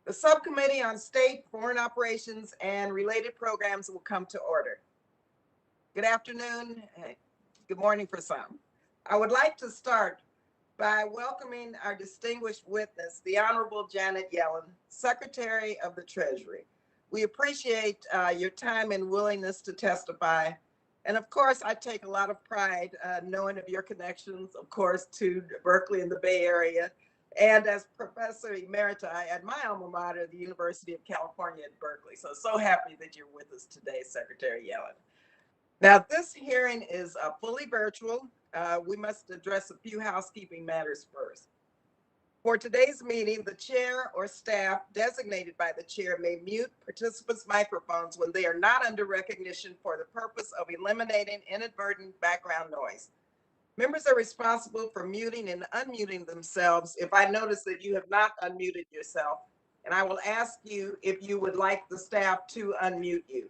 The Subcommittee on State, Foreign Operations, and Related Programs will come to order. Good afternoon, good morning for some. I would like to start by welcoming our distinguished witness, the Honorable Janet Yellen, Secretary of the Treasury. We appreciate your time and willingness to testify. And of course, I take a lot of pride knowing of your connections, of course, to Berkeley and the Bay Area, and as Professor Emerita at my alma mater, the University of California at Berkeley. So happy that you're with us today, Secretary Yellen. Now, this hearing is fully virtual. We must address a few housekeeping matters first. For today's meeting, the chair or staff designated by the chair may mute participants' microphones when they are not under recognition for the purpose of eliminating inadvertent background noise. Members are responsible for muting and unmuting themselves if I notice that you have not unmuted yourself, and I will ask you if you would like the staff to unmute you.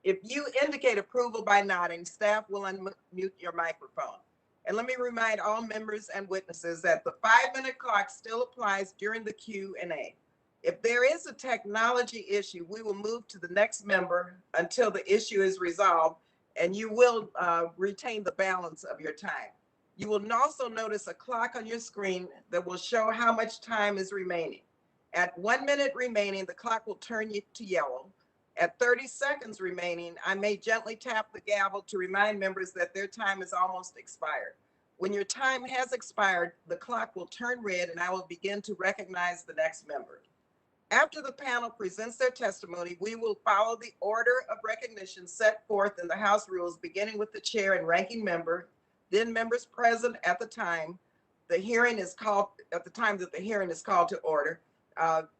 If you indicate approval by nodding, staff will unmute your microphone. And let me remind all members and witnesses that the 5-minute clock still applies during the Q&A. If there is a technology issue, we will move to the next member until the issue is resolved, and you will retain the balance of your time. You will also notice a clock on your screen that will show how much time is remaining. At 1 minute remaining, the clock will turn you to yellow. At 30 seconds remaining, I may gently tap the gavel to remind members that their time is almost expired. When your time has expired, the clock will turn red and I will begin to recognize the next member. After the panel presents their testimony, we will follow the order of recognition set forth in the House rules, beginning with the chair and ranking member, then members present at the time the hearing is called, at the time that the hearing is called to order.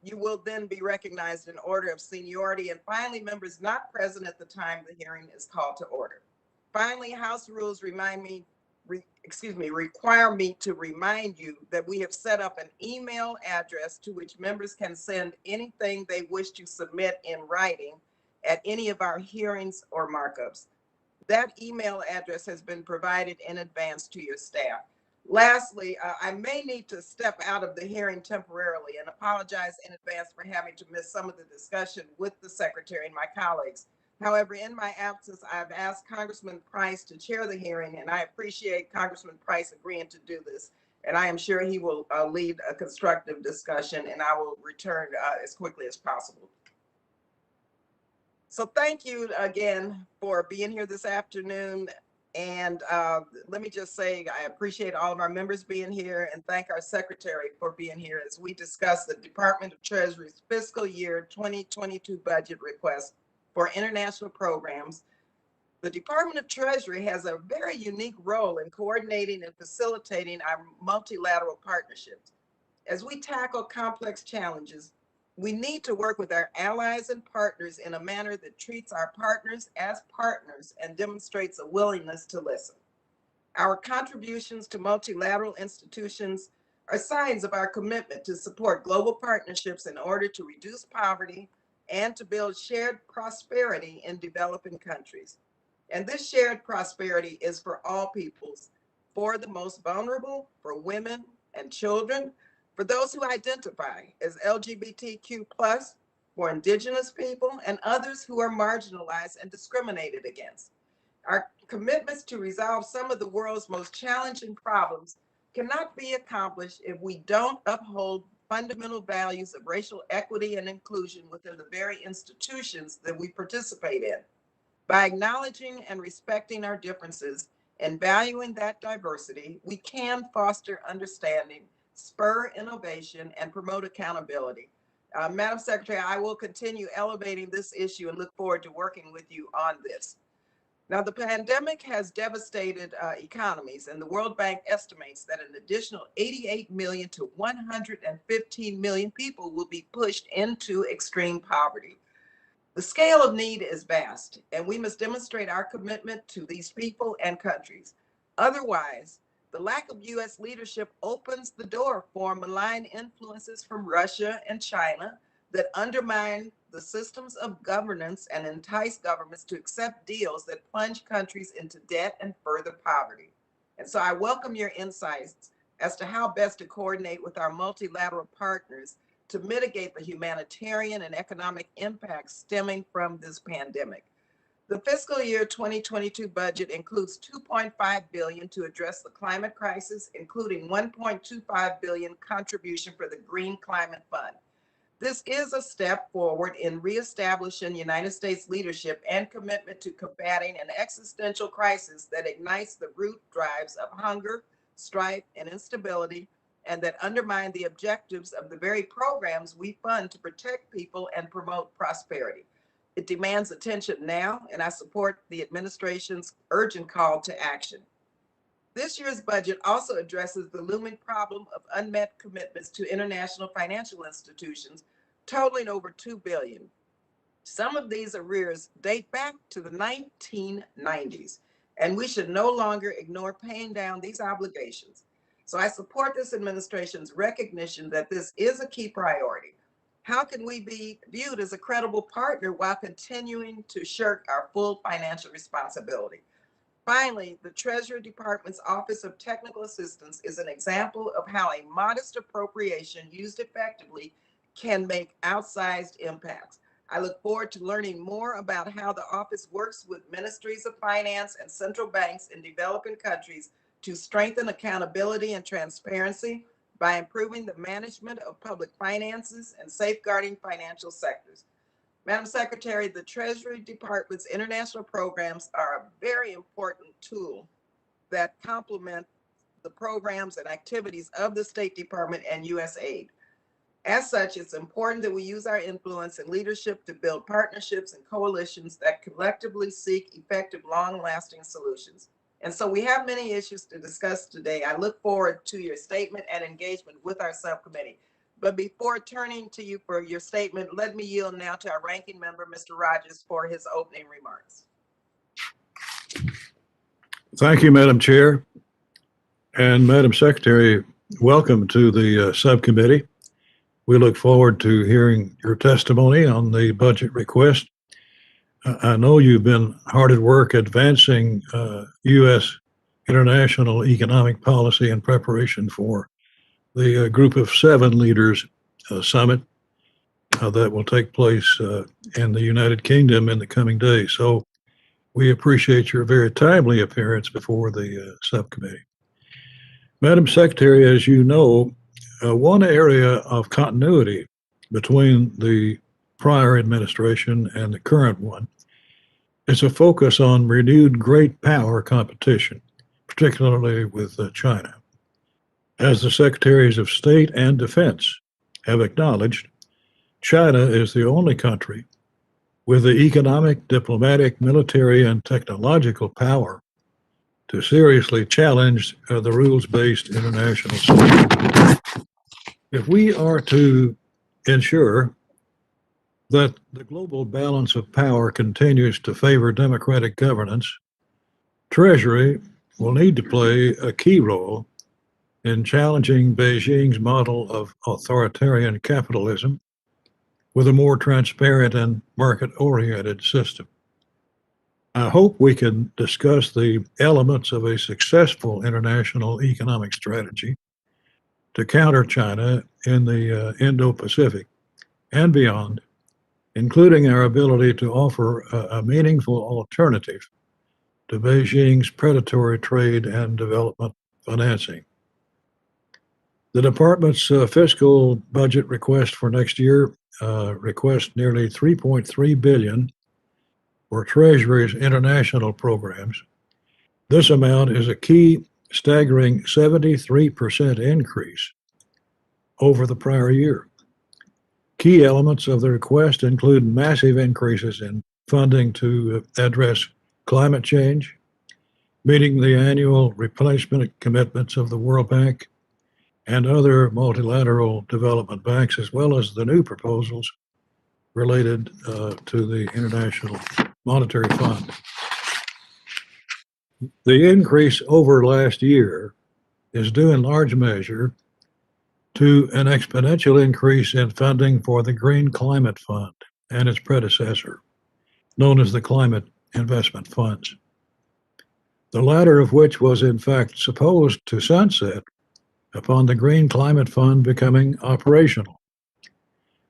You will then be recognized in order of seniority, and finally, members not present at the time the hearing is called to order. Finally, House rules require me to remind you that we have set up an email address to which members can send anything they wish to submit in writing at any of our hearings or markups. That email address has been provided in advance to your staff. Lastly, I may need to step out of the hearing temporarily and apologize in advance for having to miss some of the discussion with the Secretary and my colleagues. However, in my absence, I've asked Congressman Price to chair the hearing, and I appreciate Congressman Price agreeing to do this. And I am sure he will lead a constructive discussion, and I will return as quickly as possible. So thank you again for being here this afternoon. And let me just say, I appreciate all of our members being here and thank our secretary for being here as we discuss the Department of Treasury's fiscal year 2022 budget request for international programs. The Department of Treasury has a very unique role in coordinating and facilitating our multilateral partnerships. As we tackle complex challenges, we need to work with our allies and partners in a manner that treats our partners as partners and demonstrates a willingness to listen. Our contributions to multilateral institutions are signs of our commitment to support global partnerships in order to reduce poverty and to build shared prosperity in developing countries. And this shared prosperity is for all peoples, for the most vulnerable, for women and children, for those who identify as LGBTQ+, for indigenous people, and others who are marginalized and discriminated against. Our commitments to resolve some of the world's most challenging problems cannot be accomplished if we don't uphold fundamental values of racial equity and inclusion within the very institutions that we participate in. By acknowledging and respecting our differences and valuing that diversity, we can foster understanding, spur innovation, and promote accountability. Madam Secretary, I will continue elevating this issue and look forward to working with you on this. Now, the pandemic has devastated economies, and the World Bank estimates that an additional 88 million to 115 million people will be pushed into extreme poverty. The scale of need is vast, and we must demonstrate our commitment to these people and countries. Otherwise, the lack of U.S. leadership opens the door for malign influences from Russia and China that undermine the systems of governance and entice governments to accept deals that plunge countries into debt and further poverty. And so I welcome your insights as to how best to coordinate with our multilateral partners to mitigate the humanitarian and economic impacts stemming from this pandemic. The fiscal year 2022 budget includes $2.5 billion to address the climate crisis, including $1.25 billion contribution for the Green Climate Fund. This is a step forward in reestablishing United States leadership and commitment to combating an existential crisis that ignites the root drives of hunger, strife, and instability, and that undermine the objectives of the very programs we fund to protect people and promote prosperity. It demands attention now, and I support the administration's urgent call to action. This year's budget also addresses the looming problem of unmet commitments to international financial institutions, totaling over $2 billion. Some of these arrears date back to the 1990s, and we should no longer ignore paying down these obligations. So I support this administration's recognition that this is a key priority. How can we be viewed as a credible partner while continuing to shirk our full financial responsibility? Finally, the Treasury Department's Office of Technical Assistance is an example of how a modest appropriation used effectively can make outsized impacts. I look forward to learning more about how the office works with ministries of finance and central banks in developing countries to strengthen accountability and transparency by improving the management of public finances and safeguarding financial sectors. Madam Secretary, the Treasury Department's international programs are a very important tool that complement the programs and activities of the State Department and USAID. As such, it's important that we use our influence and leadership to build partnerships and coalitions that collectively seek effective, long-lasting solutions. And so we have many issues to discuss today. I look forward to your statement and engagement with our subcommittee. But before turning to you for your statement, let me yield now to our ranking member, Mr. Rogers, for his opening remarks. Thank you, Madam Chair. And Madam Secretary, welcome to the subcommittee. We look forward to hearing your testimony on the budget request. I know you've been hard at work advancing U.S. international economic policy in preparation for the Group of Seven Leaders Summit that will take place in the United Kingdom in the coming days. So we appreciate your very timely appearance before the subcommittee. Madam Secretary, as you know, one area of continuity between the prior administration and the current one is a focus on renewed great power competition, particularly with China. As the Secretaries of State and Defense have acknowledged, China is the only country with the economic, diplomatic, military, and technological power to seriously challenge the rules-based international system. If we are to ensure that the global balance of power continues to favor democratic governance, Treasury will need to play a key role in challenging Beijing's model of authoritarian capitalism with a more transparent and market-oriented system. I hope we can discuss the elements of a successful international economic strategy to counter China in the Indo-Pacific and beyond, including our ability to offer a meaningful alternative to Beijing's predatory trade and development financing. The department's fiscal budget request for next year requests nearly $3.3 billion for Treasury's international programs. This amount is a key, staggering 73% increase over the prior year. Key elements of the request include massive increases in funding to address climate change, meeting the annual replacement commitments of the World Bank and other multilateral development banks, as well as the new proposals related to the International Monetary Fund. The increase over last year is due in large measure to an exponential increase in funding for the Green Climate Fund and its predecessor, known as the Climate Investment Funds, the latter of which was in fact supposed to sunset upon the Green Climate Fund becoming operational.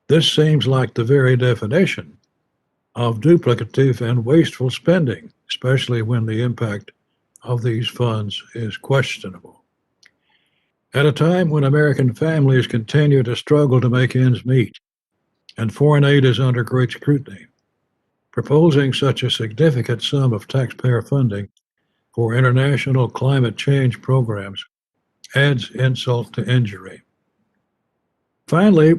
This seems like the very definition of duplicative and wasteful spending, especially when the impact of these funds is questionable. At a time when American families continue to struggle to make ends meet and foreign aid is under great scrutiny, proposing such a significant sum of taxpayer funding for international climate change programs adds insult to injury. Finally,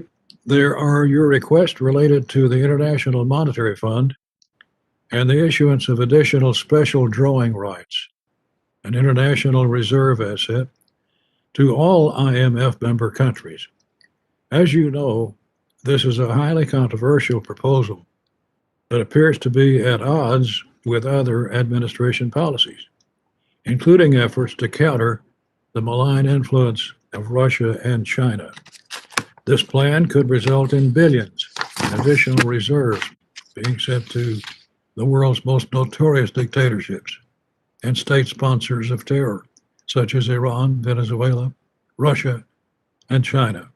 there are your requests related to the International Monetary Fund and the issuance of additional special drawing rights, an international reserve asset, to all IMF member countries. As you know, this is a highly controversial proposal that appears to be at odds with other administration policies, including efforts to counter the malign influence of Russia and China. This plan could result in billions in additional reserves being sent to the world's most notorious dictatorships and state sponsors of terror, such as Iran, Venezuela, Russia, and China.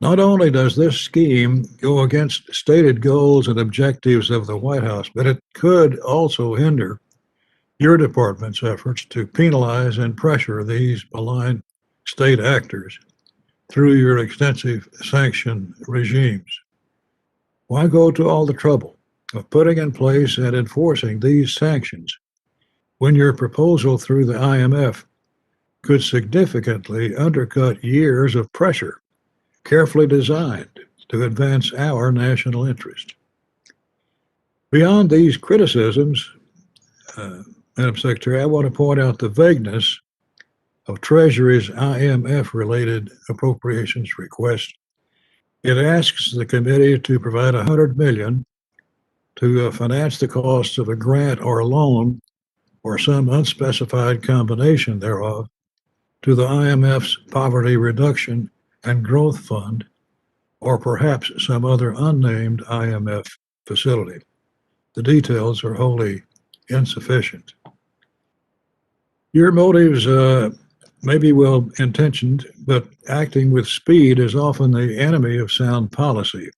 Not only does this scheme go against stated goals and objectives of the White House, but it could also hinder your department's efforts to penalize and pressure these malign state actors through your extensive sanction regimes. Why go to all the trouble of putting in place and enforcing these sanctions when your proposal through the IMF could significantly undercut years of pressure carefully designed to advance our national interest? Beyond these criticisms, Madam Secretary, I want to point out the vagueness of Treasury's IMF-related appropriations request. It asks the committee to provide $100 million to finance the costs of a grant or a loan or some unspecified combination thereof to the IMF's Poverty Reduction and Growth Fund, or perhaps some other unnamed IMF facility. The details are wholly insufficient. Your motives may be well intentioned, but acting with speed is often the enemy of sound policy.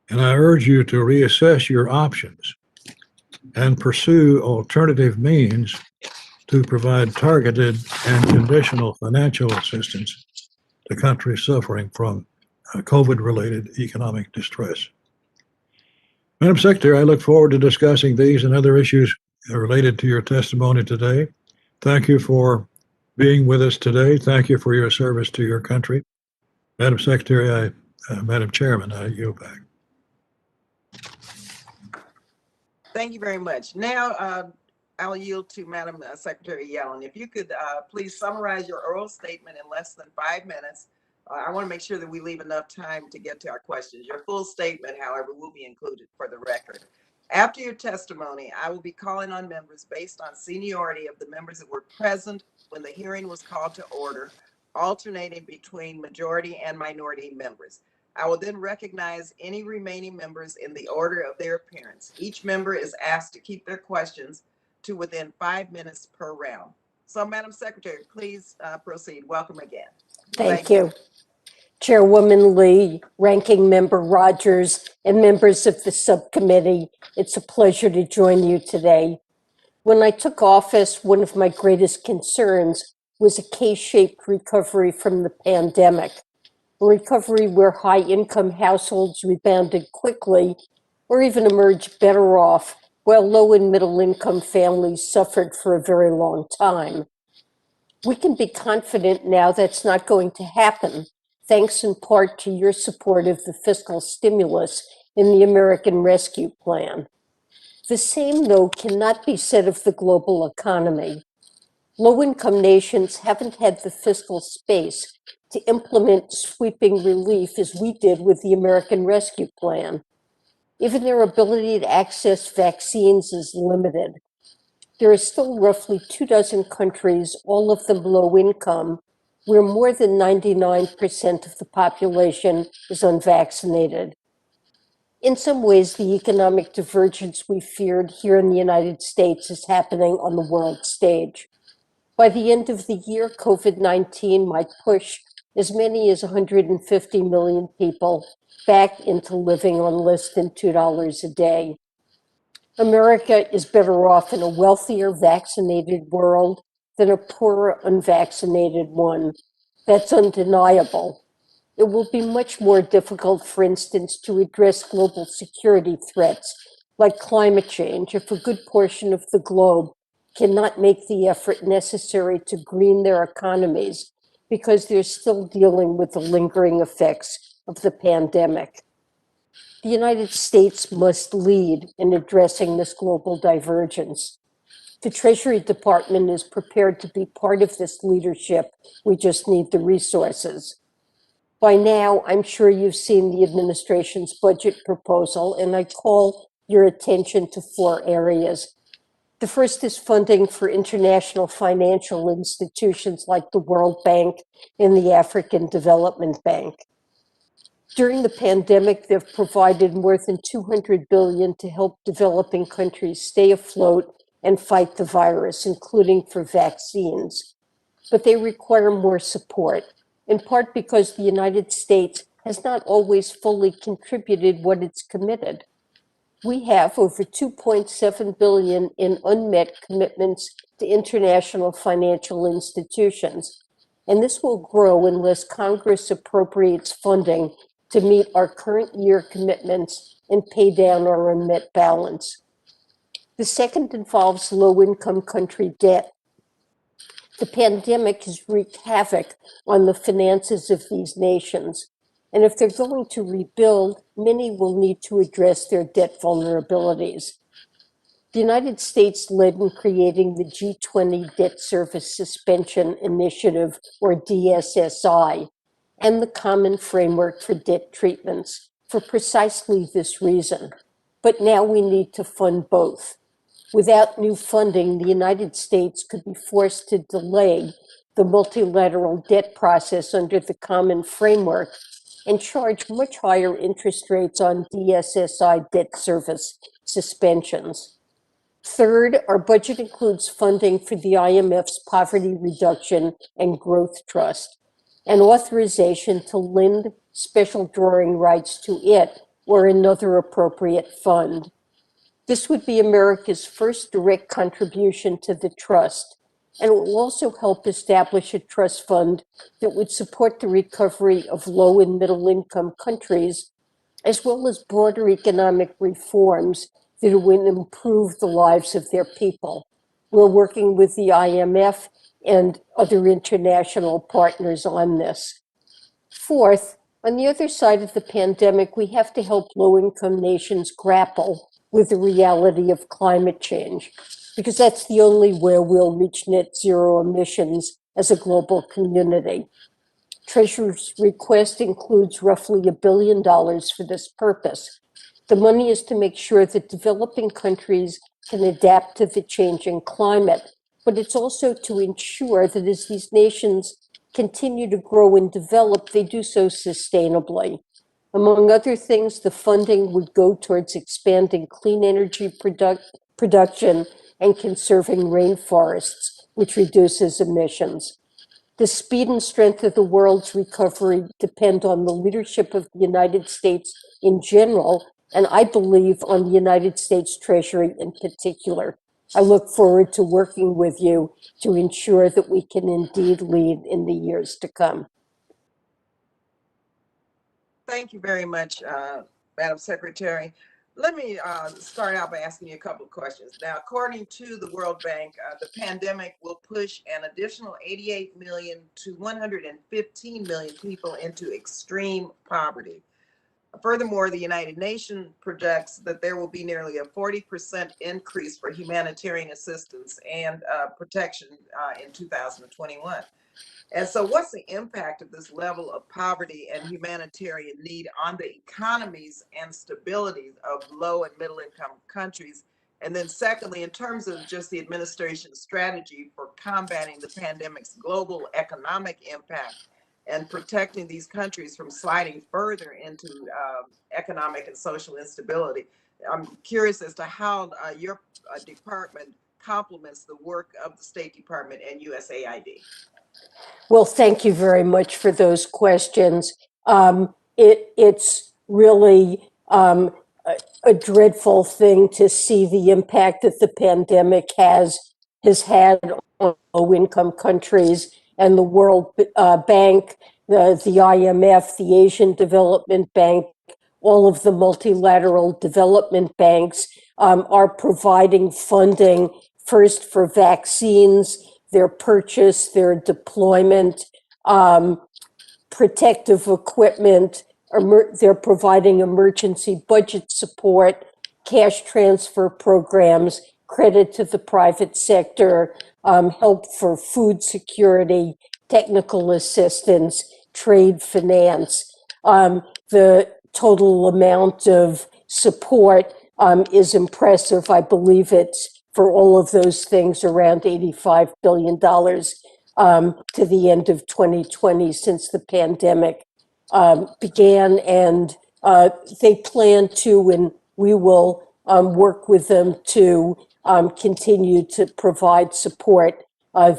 And I urge you to reassess your options and pursue alternative means to provide targeted and conditional financial assistance to countries suffering from COVID-related economic distress. Madam Secretary, I look forward to discussing these and other issues related to your testimony today. Thank you for being with us today. Thank you for your service to your country. Madam Secretary, Madam Chairman, I yield back. Thank you very much. Now, I'll yield to Madam Secretary Yellen. If you could please summarize your oral statement in less than 5 minutes. I want to make sure that we leave enough time to get to our questions. Your full statement, however, will be included for the record. After your testimony, I will be calling on members based on seniority of the members that were present when the hearing was called to order, alternating between majority and minority members. I will then recognize any remaining members in the order of their appearance. Each member is asked to keep their questions to within 5 minutes per round. So, Madam Secretary, please proceed. Welcome again. Thank you. Chairwoman Lee, Ranking Member Rogers, and members of the subcommittee, it's a pleasure to join you today. When I took office, one of my greatest concerns was a K-shaped recovery from the pandemic, a recovery where high-income households rebounded quickly or even emerged better off, while low and middle-income families suffered for a very long time. We can be confident now that's not going to happen, thanks in part to your support of the fiscal stimulus in the American Rescue Plan. The same, though, cannot be said of the global economy. Low-income nations haven't had the fiscal space to implement sweeping relief as we did with the American Rescue Plan. Even their ability to access vaccines is limited. There are still roughly 24 countries, all of them low income, where more than 99% of the population is unvaccinated. In some ways, the economic divergence we feared here in the United States is happening on the world stage. By the end of the year, COVID-19 might push as many as 150 million people back into living on less than $2 a day. America is better off in a wealthier, vaccinated world than a poorer, unvaccinated one. That's undeniable. It will be much more difficult, for instance, to address global security threats like climate change if a good portion of the globe cannot make the effort necessary to green their economies because they're still dealing with the lingering effects of the pandemic. The United States must lead in addressing this global divergence. The Treasury Department is prepared to be part of this leadership. We just need the resources. By now, I'm sure you've seen the administration's budget proposal, and I call your attention to 4 areas. The first is funding for international financial institutions like the World Bank and the African Development Bank. During the pandemic, they've provided more than $200 billion to help developing countries stay afloat and fight the virus, including for vaccines. But they require more support, in part because the United States has not always fully contributed what it's committed. We have over $2.7 billion in unmet commitments to international financial institutions, and this will grow unless Congress appropriates funding to meet our current year commitments and pay down our unmet balance. The second involves low-income country debt. The pandemic has wreaked havoc on the finances of these nations, and if they're going to rebuild, many will need to address their debt vulnerabilities. The United States led in creating the G20 Debt Service Suspension Initiative, or DSSI, and the Common Framework for Debt Treatments for precisely this reason. But now we need to fund both. Without new funding, the United States could be forced to delay the multilateral debt process under the Common Framework and charge much higher interest rates on DSSI debt service suspensions. Third, our budget includes funding for the IMF's Poverty Reduction and Growth Trust, and authorization to lend special drawing rights to it or another appropriate fund. This would be America's first direct contribution to the trust, and it will also help establish a trust fund that would support the recovery of low and middle income countries, as well as broader economic reforms that would improve the lives of their people. We're working with the IMF and other international partners on this. Fourth, on the other side of the pandemic, we have to help low-income nations grapple with the reality of climate change, because that's the only way we'll reach net zero emissions as a global community. Treasury's request includes roughly $1 billion for this purpose. The money is to make sure that developing countries can adapt to the changing climate, but it's also to ensure that as these nations continue to grow and develop, they do so sustainably. Among other things, the funding would go towards expanding clean energy production and conserving rainforests, which reduces emissions. The speed and strength of the world's recovery depend on the leadership of the United States in general, and I believe on the United States Treasury in particular. I look forward to working with you to ensure that we can indeed lead in the years to come. Thank you very much, Madam Secretary. Let me start out by asking you a couple of questions. Now, according to the World Bank, the pandemic will push an additional 88 million to 115 million people into extreme poverty. Furthermore, the United Nations projects that there will be nearly a 40% increase for humanitarian assistance and protection in 2021. And so what's the impact of this level of poverty and humanitarian need on the economies and stability of low and middle income countries? And then secondly, in terms of just the administration's strategy for combating the pandemic's global economic impact and protecting these countries from sliding further into economic and social instability. I'm curious as to how your department complements the work of the State Department and USAID. Well, thank you very much for those questions. It's really a dreadful thing to see the impact that the pandemic has had on low-income countries, and the World Bank, the IMF, the Asian Development Bank, all of the multilateral development banks are providing funding first for vaccines, their purchase, their deployment, protective equipment. They're providing emergency budget support, cash transfer programs, credit to the private sector, help for food security, technical assistance, trade finance. The total amount of support is impressive. I believe it's for all of those things around $85 billion to the end of 2020 since the pandemic began. And they plan to, and we will work with them to continue to provide support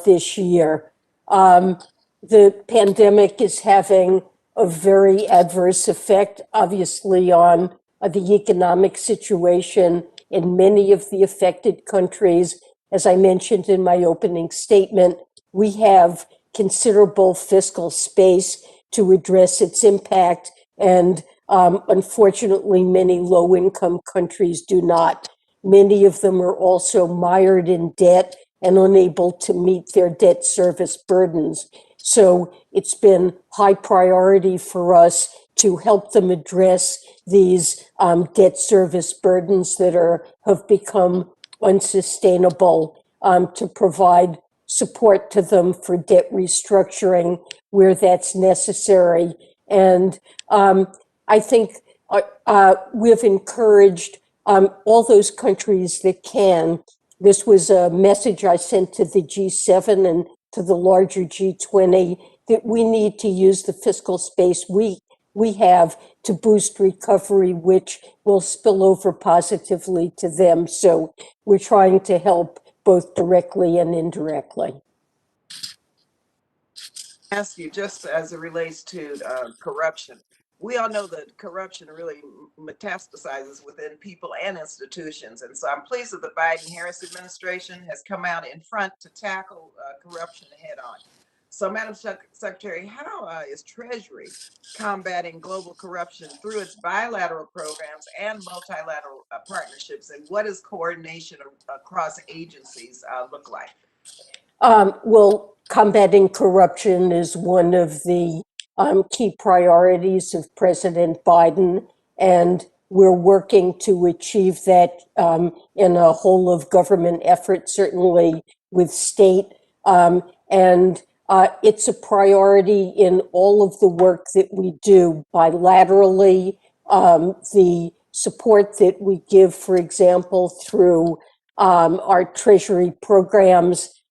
this year. The pandemic is having a very adverse effect, obviously, on the economic situation in many of the affected countries. As I mentioned in my opening statement, we have considerable fiscal space to address its impact, and unfortunately, many low-income countries do not. Many of them are also mired in debt and unable to meet their debt service burdens. So it's been high priority for us to help them address these debt service burdens that have become unsustainable, to provide support to them for debt restructuring where that's necessary. And I think we've encouraged all those countries that can. This was a message I sent to the G7 and to the larger G20, that we need to use the fiscal space we have to boost recovery, which will spill over positively to them. So we're trying to help both directly and indirectly. Ask you, just as it relates to corruption. We all know that corruption really metastasizes within people and institutions. And so I'm pleased that the Biden-Harris administration has come out in front to tackle corruption head on. So, Madam Secretary, how is Treasury combating global corruption through its bilateral programs and multilateral partnerships? And what does coordination across agencies look like? Well, combating corruption is one of the key priorities of President Biden, and we're working to achieve that in a whole of government effort, certainly with state. And it's a priority in all of the work that we do bilaterally. The support that we give, for example, through our Treasury programs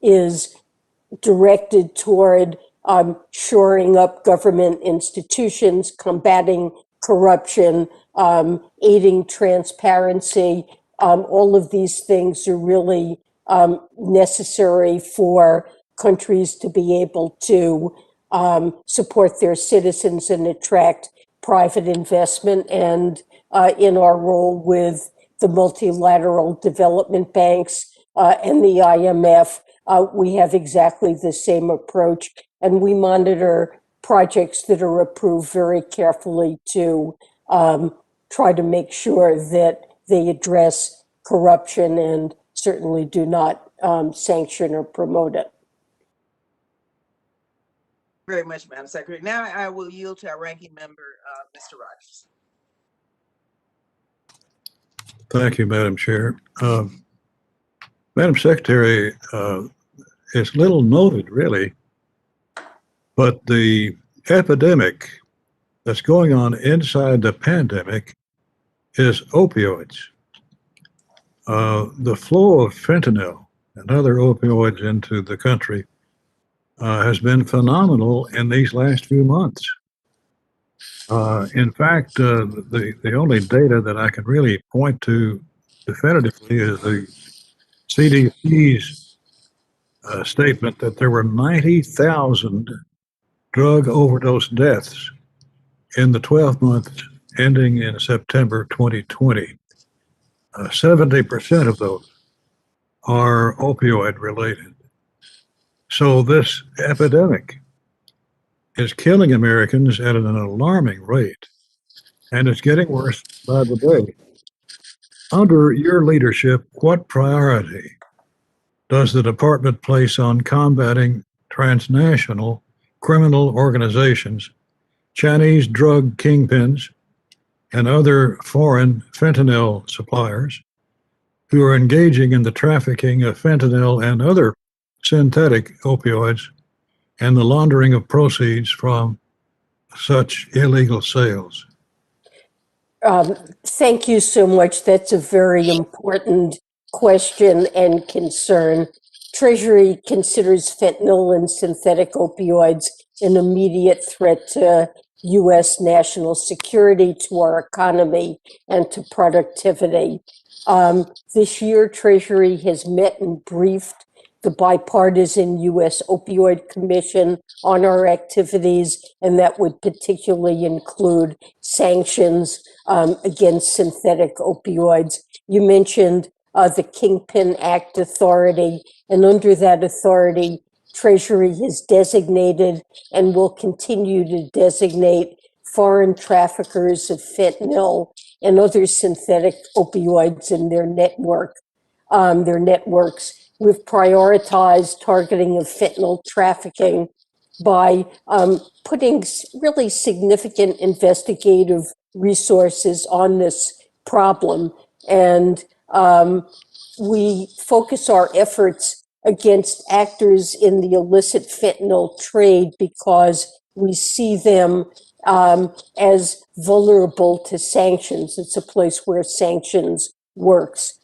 is directed toward shoring up government institutions, combating corruption, aiding transparency. All of these things are really necessary for countries to be able to support their citizens and attract private investment. And in our role with the multilateral development banks and the IMF, we have exactly the same approach, and we monitor projects that are approved very carefully to try to make sure that they address corruption and certainly do not sanction or promote it. Very much, Madam Secretary. Now I will yield to our ranking member, Mr. Rogers. Thank you, Madam Chair. Madam Secretary, it's little noted, really, but the epidemic that's going on inside the pandemic is opioids. The flow of fentanyl and other opioids into the country has been phenomenal in these last few months. In fact, the only data that I can really point to definitively is the CDC's statement that there were 90,000 drug overdose deaths in the 12 months ending in September 2020. 70% of those are opioid related. So this epidemic is killing Americans at an alarming rate, and it's getting worse by the day. Under your leadership, what priority does the department place on combating transnational criminal organizations, Chinese drug kingpins, and other foreign fentanyl suppliers who are engaging in the trafficking of fentanyl and other synthetic opioids and the laundering of proceeds from such illegal sales? Thank you so much. That's a very important question and concern. Treasury considers fentanyl and synthetic opioids an immediate threat to U.S. national security, to our economy, and to productivity. This year, Treasury has met and briefed the bipartisan U.S. Opioid Commission on our activities, and that would particularly include sanctions against synthetic opioids. You mentioned the Kingpin Act authority, and under that authority, Treasury has designated and will continue to designate foreign traffickers of fentanyl and other synthetic opioids in their networks. We've prioritized targeting of fentanyl trafficking by putting really significant investigative resources on this problem. And we focus our efforts against actors in the illicit fentanyl trade because we see them as vulnerable to sanctions. It's a place where sanctions works.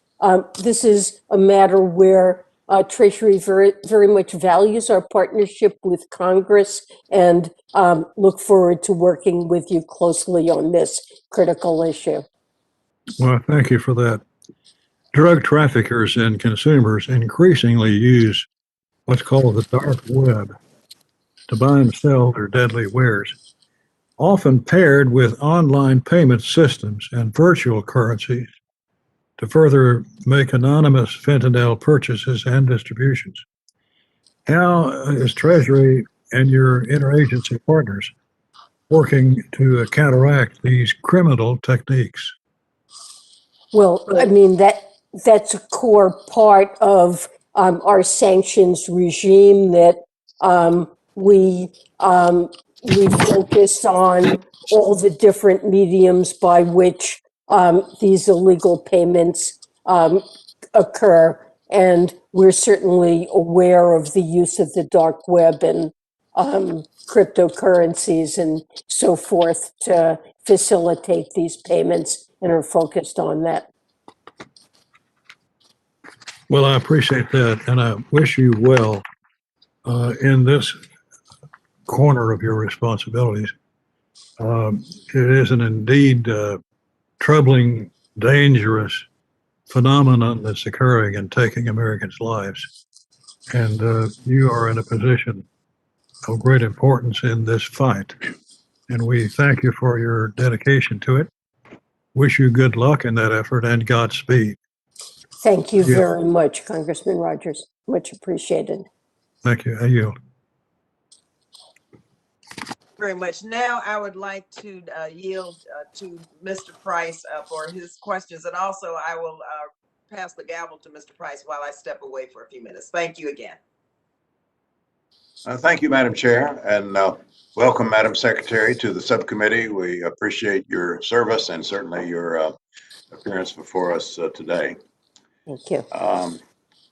This is a matter where Treasury very much values our partnership with Congress and look forward to working with you closely on this critical issue. Well, thank you for that. Drug traffickers and consumers increasingly use what's called the dark web to buy and sell their deadly wares, often paired with online payment systems and virtual currencies to further make anonymous fentanyl purchases and distributions. How is Treasury and your interagency partners working to counteract these criminal techniques? Well, I mean, that's a core part of our sanctions regime, that we focus on all the different mediums by which these illegal payments occur. And we're certainly aware of the use of the dark web and cryptocurrencies and so forth to facilitate these payments, and are focused on that. Well, I appreciate that, and I wish you well in this corner of your responsibilities. It is an indeed troubling, dangerous phenomenon that's occurring and taking Americans' lives. And you are in a position of great importance in this fight. And we thank you for your dedication to it. Wish you good luck in that effort and Godspeed. Thank you very much, Congressman Rogers. Much appreciated. Thank you. I yield. Very much. Now I would like to yield to Mr. Price for his questions, and also I will pass the gavel to Mr. Price while I step away for a few minutes. Thank you again. Thank you, Madam Chair, and welcome, Madam Secretary, to the subcommittee. We appreciate your service and certainly your appearance before us today. Thank you. I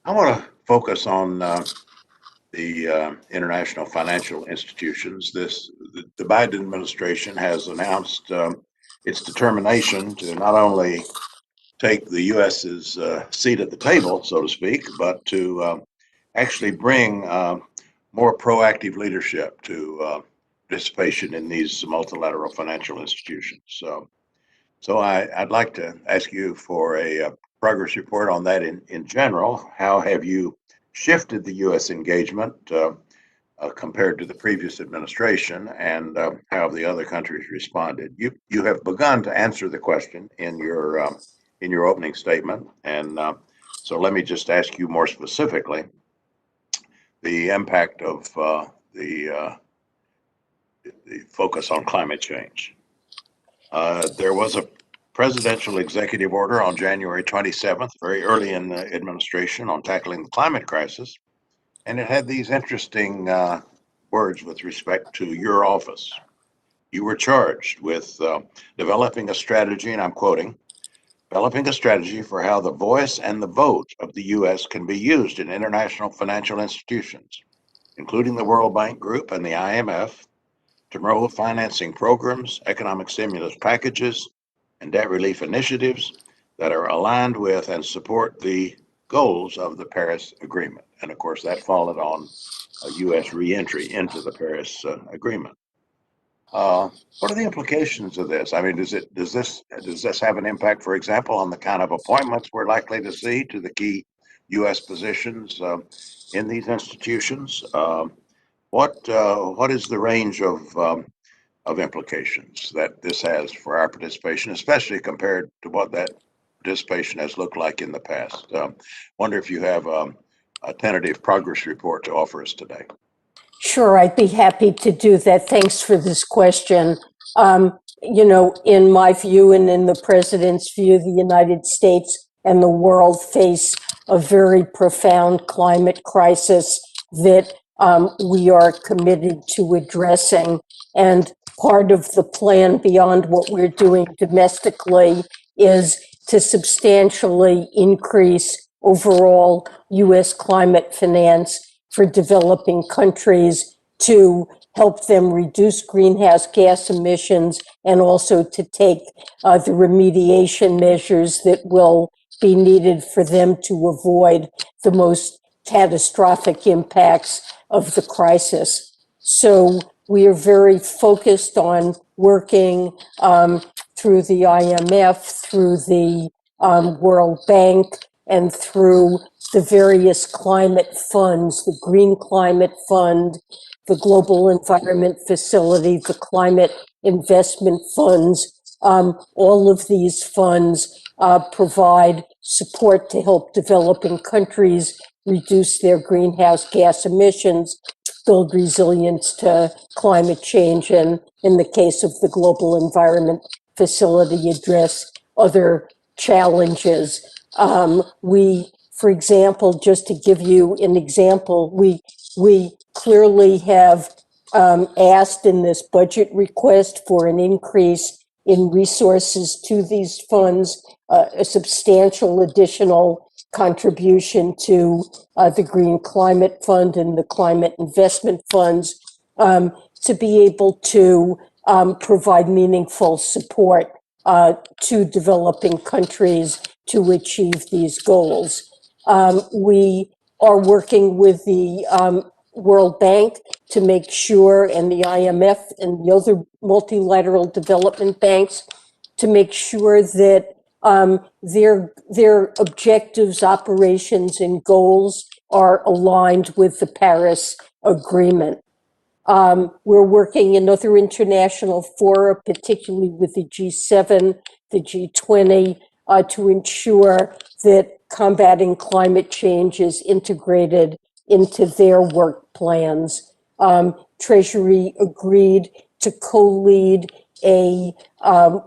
want to focus on the international financial institutions. The Biden administration has announced its determination to not only take the U.S.'s seat at the table, so to speak, but to actually bring more proactive leadership to participation in these multilateral financial institutions. So I'd like to ask you for a progress report on that in general. How have you shifted the U.S. engagement compared to the previous administration, and how the other countries responded. You have begun to answer the question in your opening statement, and so let me just ask you more specifically the impact of the focus on climate change. There was a presidential executive order on January 27th, very early in the administration, on tackling the climate crisis. And it had these interesting words with respect to your office. You were charged with developing a strategy, and I'm quoting, developing a strategy for how the voice and the vote of the U.S. can be used in international financial institutions, including the World Bank Group and the IMF, to promote financing programs, economic stimulus packages, and debt relief initiatives that are aligned with and support the goals of the Paris Agreement. And of course, that followed on a U.S. reentry into the Paris Agreement. What are the implications of this? I mean, does this have an impact, for example, on the kind of appointments we're likely to see to the key U.S. positions in these institutions? What is the range of implications that this has for our participation, especially compared to what that participation has looked like in the past? Wonder if you have a tentative progress report to offer us today. Sure, I'd be happy to do that. Thanks for this question. In my view and in the president's view, the United States and the world face a very profound climate crisis that we are committed to addressing. And part of the plan beyond what we're doing domestically is to substantially increase overall U.S. climate finance for developing countries to help them reduce greenhouse gas emissions and also to take the remediation measures that will be needed for them to avoid the most catastrophic impacts of the crisis. So we are very focused on working through the IMF, through the World Bank, and through the various climate funds, the Green Climate Fund, the Global Environment Facility, the Climate Investment Funds. All of these funds provide support to help developing countries reduce their greenhouse gas emissions, build resilience to climate change, and in the case of the Global Environment Facility, address other challenges. For example, just to give you an example, we clearly have asked in this budget request for an increase in resources to these funds, a substantial additional contribution to the Green Climate Fund and the Climate Investment Funds to be able to provide meaningful support to developing countries to achieve these goals. We are working with the World Bank to make sure, and the IMF and the other multilateral development banks, to make sure that their objectives, operations, and goals are aligned with the Paris Agreement. We're working in other international fora, particularly with the G7, the G20, to ensure that combating climate change is integrated into their work plans. Treasury agreed to co-lead a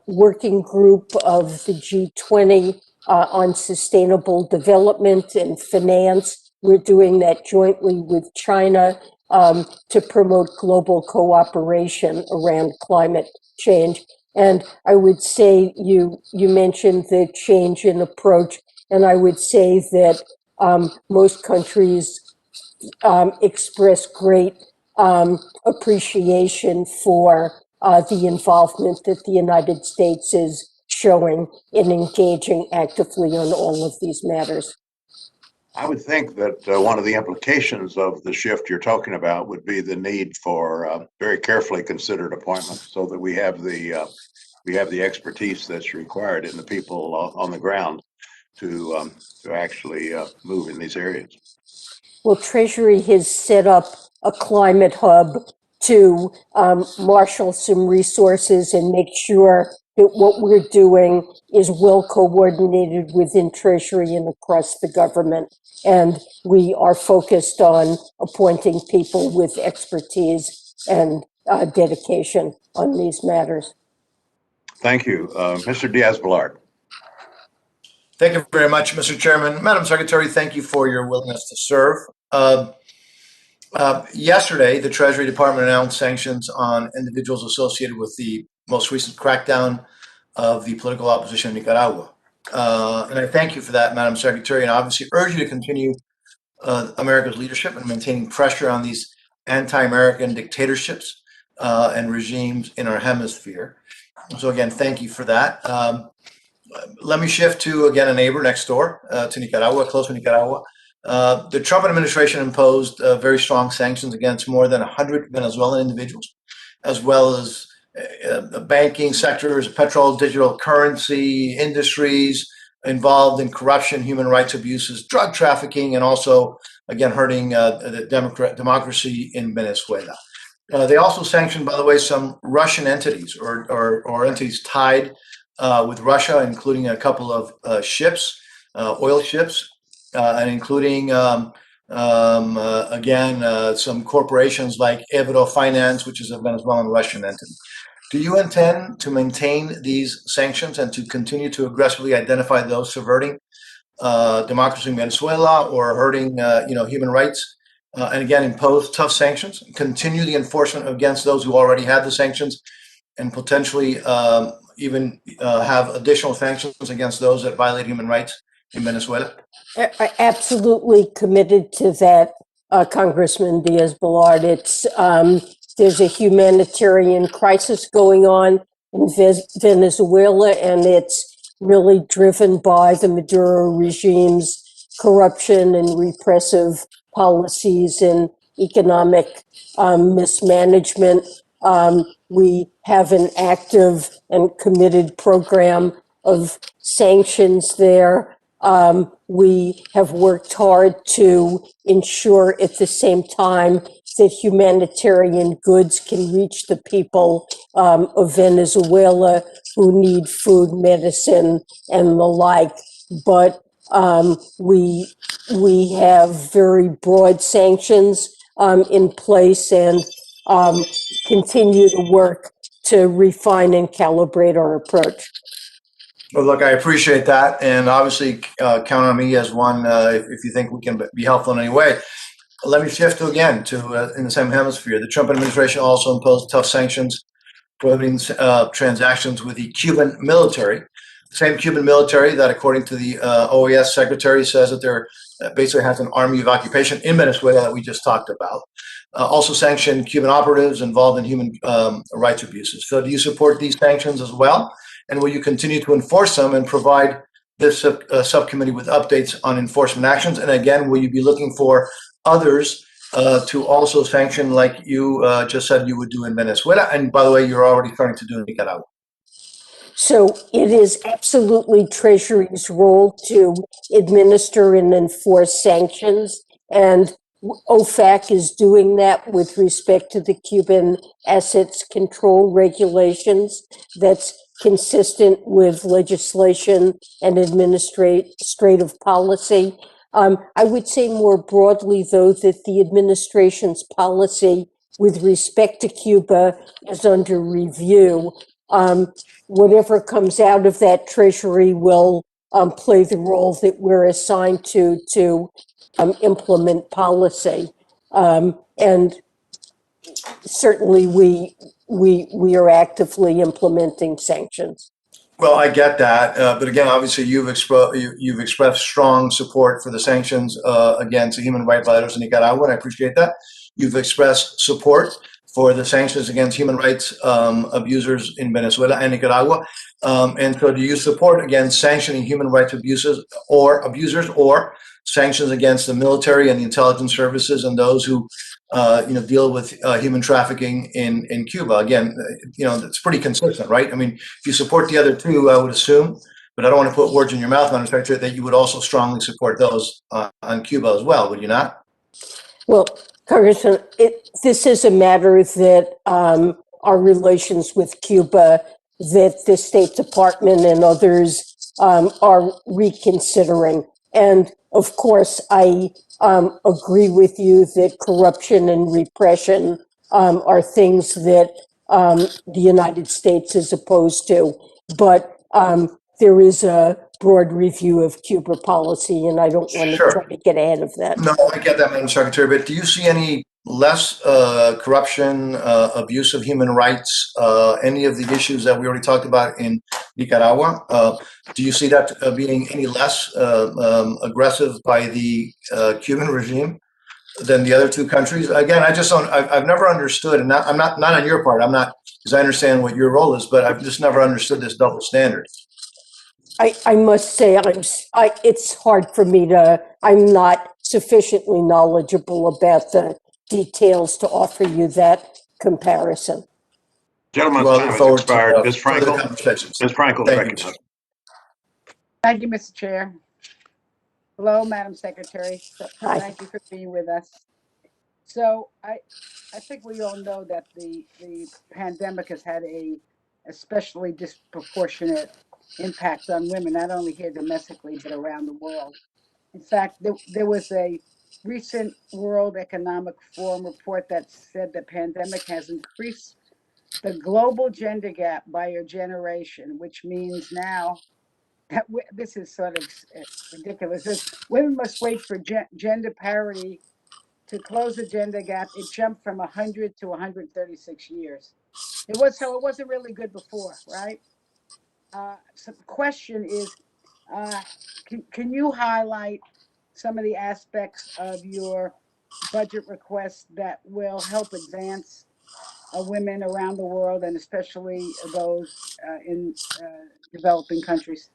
working group of the G20 on sustainable development and finance. We're doing that jointly with China to promote global cooperation around climate change. And I would say you mentioned the change in approach, and I would say that most countries express great appreciation for the involvement that the United States is showing in engaging actively on all of these matters. I would think that one of the implications of the shift you're talking about would be the need for very carefully considered appointments, so that we have the expertise that's required in the people on the ground to actually move in these areas. Well, Treasury has set up a climate hub to marshal some resources and make sure that what we're doing is well coordinated within Treasury and across the government. And we are focused on appointing people with expertise and dedication on these matters. Thank you. Mr. Diaz-Balart. Thank you very much, Mr. Chairman. Madam Secretary, thank you for your willingness to serve. Yesterday, the Treasury Department announced sanctions on individuals associated with the most recent crackdown of the political opposition in Nicaragua. And I thank you for that, Madam Secretary, and I obviously urge you to continue America's leadership in maintaining pressure on these anti-American dictatorships and regimes in our hemisphere. So again, thank you for that. Let me shift to, again, a neighbor next door to Nicaragua, close to Nicaragua. The Trump administration imposed very strong sanctions against more than 100 Venezuelan individuals, as well as the banking sectors, petrol, digital currency, industries involved in corruption, human rights abuses, drug trafficking, and also, again, hurting the democracy in Venezuela. They also sanctioned, by the way, some Russian entities or entities tied with Russia, including a couple of ships, oil ships, and including, again, some corporations like Finance, which is a Venezuelan Russian entity. Do you intend to maintain these sanctions and to continue to aggressively identify those subverting democracy in Venezuela or hurting, human rights? And again, impose tough sanctions, continue the enforcement against those who already had the sanctions, and potentially even have additional sanctions against those that violate human rights in Venezuela? Absolutely committed to that, Congressman Diaz-Balart. There's a humanitarian crisis going on in Venezuela, and it's really driven by the Maduro regime's corruption and repressive policies and economic mismanagement. We have an active and committed program of sanctions there. We have worked hard to ensure at the same time that humanitarian goods can reach the people of Venezuela who need food, medicine, and the like. But we have very broad sanctions in place and continue to work to refine and calibrate our approach. Well, look, I appreciate that, and obviously count on me as one if you think we can be helpful in any way. Let me shift to in the same hemisphere. The Trump administration also imposed tough sanctions prohibiting transactions with the Cuban military. The same Cuban military that, according to the OAS secretary, says that they're basically has an army of occupation in Venezuela that we just talked about. Also sanctioned Cuban operatives involved in human rights abuses. So do you support these sanctions as well? And will you continue to enforce them and provide this subcommittee with updates on enforcement actions? And again, will you be looking for others to also sanction like you just said you would do in Venezuela? And by the way, you're already starting to do in Nicaragua. So it is absolutely Treasury's role to administer and enforce sanctions, and OFAC is doing that with respect to the Cuban assets control regulations. That's consistent with legislation and administrative policy. I would say more broadly, though, that the administration's policy with respect to Cuba is under review. Whatever comes out of that, Treasury will play the role that we're assigned to implement policy. And certainly we are actively implementing sanctions. Well, I get that, but again, obviously, you've expressed strong support for the sanctions against the human rights violators in Nicaragua, and I appreciate that. You've expressed support for the sanctions against human rights abusers in Venezuela and Nicaragua, and so do you support again sanctioning human rights abusers or sanctions against the military and the intelligence services and those who deal with human trafficking in Cuba? Again, it's pretty consistent, right? I mean, if you support the other two, I would assume, but I don't want to put words in your mouth, Madam Secretary, that you would also strongly support those on Cuba as well, would you not? Well, Congressman, this is a matter that our relations with Cuba, that the State Department and others are reconsidering. And of course, I agree with you that corruption and repression are things that the United States is opposed to. But there is a broad review of Cuba policy, and I don't want to Sure. try to get ahead of that. No, I get that, Madam Secretary, but do you see any less corruption, abuse of human rights, any of the issues that we already talked about in Nicaragua? Do you see that being any less aggressive by the Cuban regime than the other two countries? Again, I just don't, I've never understood, and I'm not on your part, I'm not, because I understand what your role is, but I've just never understood this double standard. I must say, it's hard for me I'm not sufficiently knowledgeable about the details to offer you that comparison. Gentleman's Well, I time look has forward expired. to Ms. further Frankel, conversations. Ms. Frankel, Thank you. recognized. Thank you, Mr. Chair. Hello, Madam Secretary. Hi. Thank you for being with us. So I think we all know that the pandemic has had a especially disproportionate impact on women, not only here domestically, but around the world. In fact, there was a recent World Economic Forum report that said the pandemic has increased the global gender gap by a generation, which means now that this is sort of ridiculous. Women must wait for gender parity to close the gender gap. It jumped from 100 to 136 years. It wasn't really good before, right? So the question is, can you highlight some of the aspects of your budget request that will help advance women around the world, and especially those in developing countries?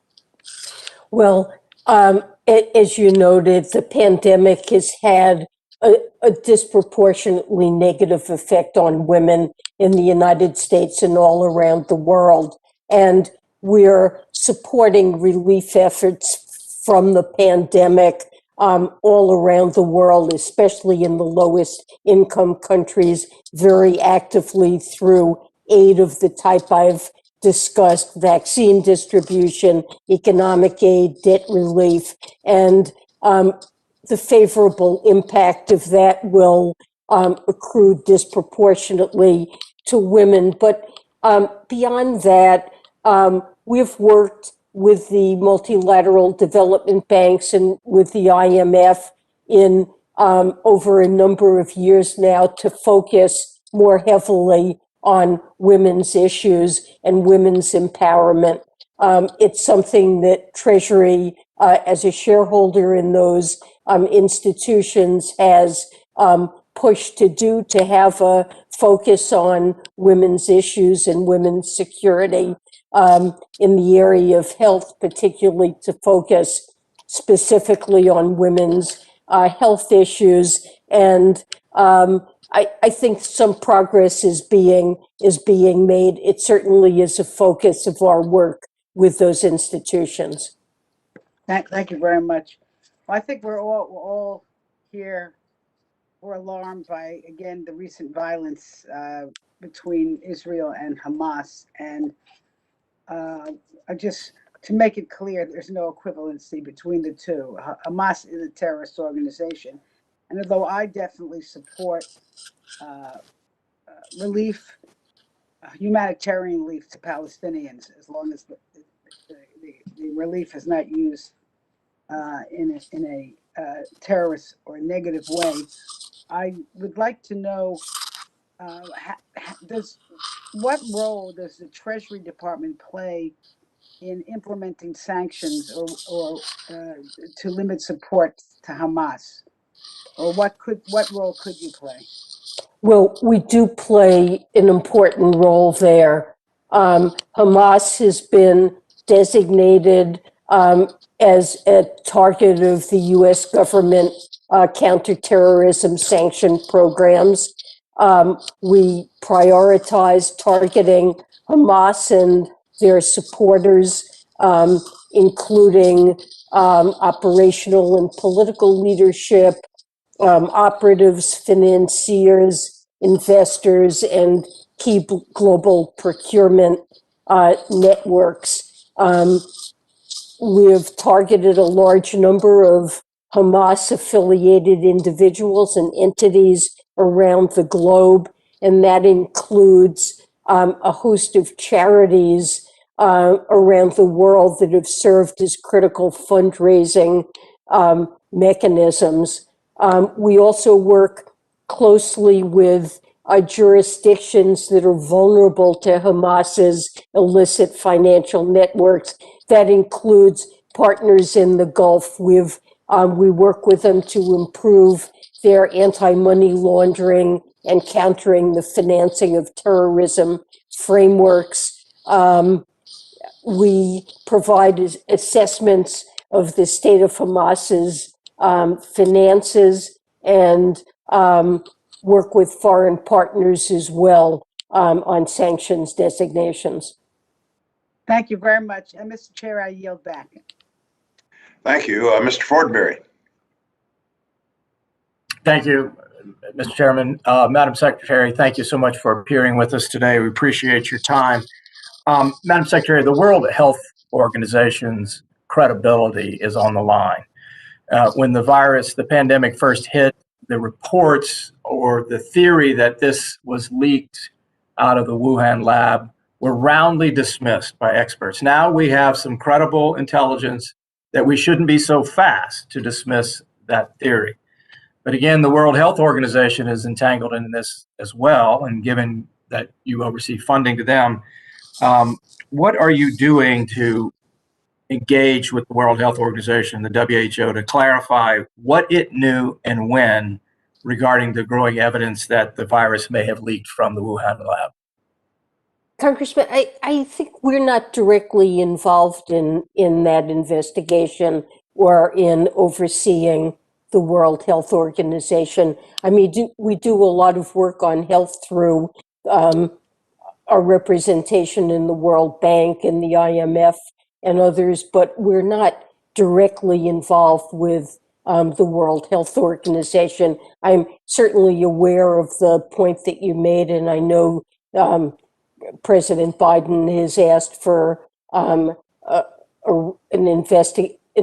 Well, as you noted, the pandemic has had a disproportionately negative effect on women in the United States and all around the world. And we're supporting relief efforts from the pandemic all around the world, especially in the lowest income countries, very actively through aid of the type I've discussed: vaccine distribution, economic aid, debt relief, and the favorable impact of that will accrue disproportionately to women. But beyond that, we've worked with the multilateral development banks and with the IMF in over a number of years now to focus more heavily on women's issues and women's empowerment. It's something that Treasury, as a shareholder in those institutions, has pushed to do, to have a focus on women's issues and women's security in the area of health, particularly to focus specifically on women's health issues. And I think some progress is being made. It certainly is a focus of our work with those institutions. Thank you very much. Well, I think we're all here. We're alarmed by, again, the recent violence between Israel and Hamas. And to make it clear, there's no equivalency between the two. Hamas is a terrorist organization. And although I definitely support humanitarian relief to Palestinians, as long as the relief is not used in a terrorist or negative way, I would like to know what role does the Treasury Department play in implementing sanctions or to limit support to Hamas, or what role could you play? Well, we do play an important role there. Hamas has been designated as a target of the U.S. government counterterrorism sanction programs. We prioritize targeting Hamas and their supporters, including operational and political leadership, operatives, financiers, investors, and key global procurement networks. We've targeted a large number of Hamas-affiliated individuals and entities around the globe, and that includes a host of charities around the world that have served as critical fundraising mechanisms. We also work closely with jurisdictions that are vulnerable to Hamas's illicit financial networks. That includes partners in the Gulf. We work with them to improve their anti-money laundering and countering the financing of terrorism frameworks. We provide assessments of the state of Hamas's finances and work with foreign partners as well on sanctions designations. Thank you very much. And Mr. Chair, I yield back. Thank you. Mr. Fordberry. Thank you, Mr. Chairman. Madam Secretary, thank you so much for appearing with us today. We appreciate your time. Madam Secretary, the World Health Organization's credibility is on the line. When the pandemic first hit, the reports or the theory that this was leaked out of the Wuhan lab were roundly dismissed by experts. Now we have some credible intelligence that we shouldn't be so fast to dismiss that theory. But again, the World Health Organization is entangled in this as well, and given that you oversee funding to them, what are you doing to engage with the World Health Organization, the WHO, to clarify what it knew and when regarding the growing evidence that the virus may have leaked from the Wuhan lab? Congressman, I think we're not directly involved in that investigation or in overseeing the World Health Organization. I mean, we do a lot of work on health through our representation in the World Bank and the IMF and others, but we're not directly involved with the World Health Organization. I'm certainly aware of the point that you made, and I know President Biden has asked for an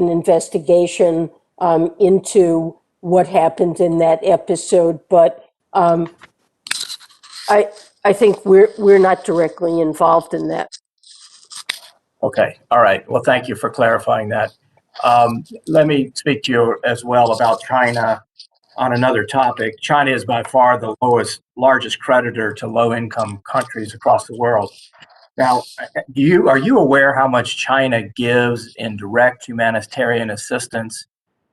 investigation into what happened in that episode, but I think we're not directly involved in that. Okay, all right. Well, thank you for clarifying that. Let me speak to you as well about China on another topic. China is by far the largest creditor to low-income countries across the world. Now, are you aware how much China gives in direct humanitarian assistance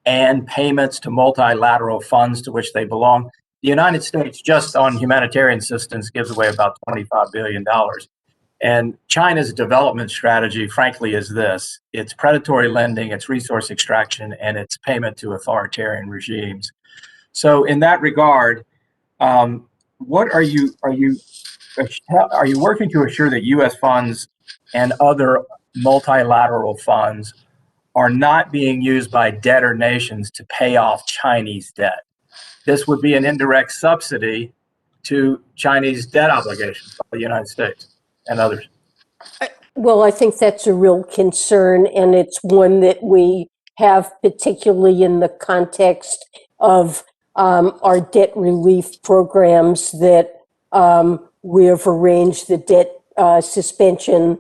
and payments to multilateral funds to which they belong? The United States, just on humanitarian assistance, gives away about $25 billion. And China's development strategy, frankly, is this. It's predatory lending, it's resource extraction, and it's payment to authoritarian regimes. So in that regard, what are you working to assure that U.S. funds and other multilateral funds are not being used by debtor nations to pay off Chinese debt? This would be an indirect subsidy to Chinese debt obligations by the United States and others. Well, I think that's a real concern, and it's one that we have, particularly in the context of our debt relief programs that we have arranged, the debt suspension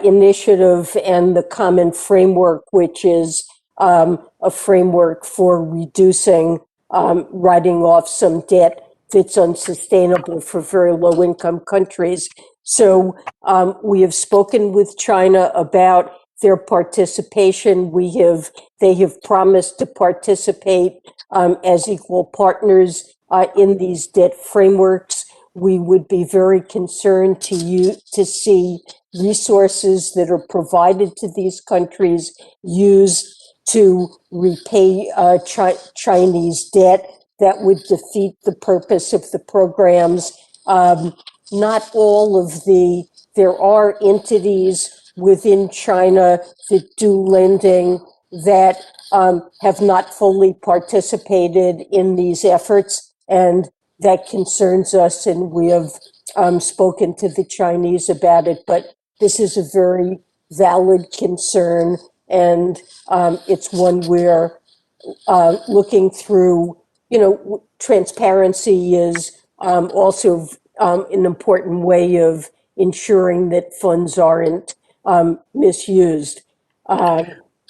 initiative and the common framework, which is a framework for reducing, writing off some debt that's unsustainable for very low-income countries. So we have spoken with China about their participation. They have promised to participate as equal partners in these debt frameworks. We would be very concerned to see resources that are provided to these countries used to repay Chinese debt. That would defeat the purpose of the programs. Not all of there are entities within China that do lending that have not fully participated in these efforts, and that concerns us, and we have spoken to the Chinese about it, but this is a very valid concern, and it's one we're looking through. You know, transparency is also an important way of ensuring that funds aren't misused.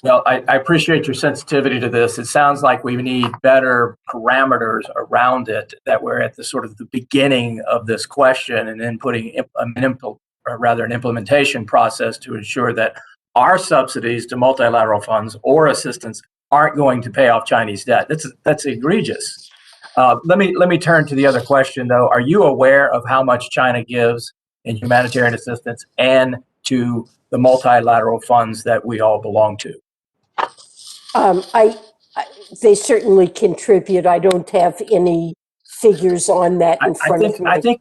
Well, I appreciate your sensitivity to this. It sounds like we need better parameters around it, that we're at the sort of the beginning of this question, and then putting an implementation process to ensure that our subsidies to multilateral funds or assistance aren't going to pay off Chinese debt. That's egregious. Let me turn to the other question, though. Are you aware of how much China gives in humanitarian assistance and to the multilateral funds that we all belong to? They certainly contribute. I don't have any figures on that in front of me.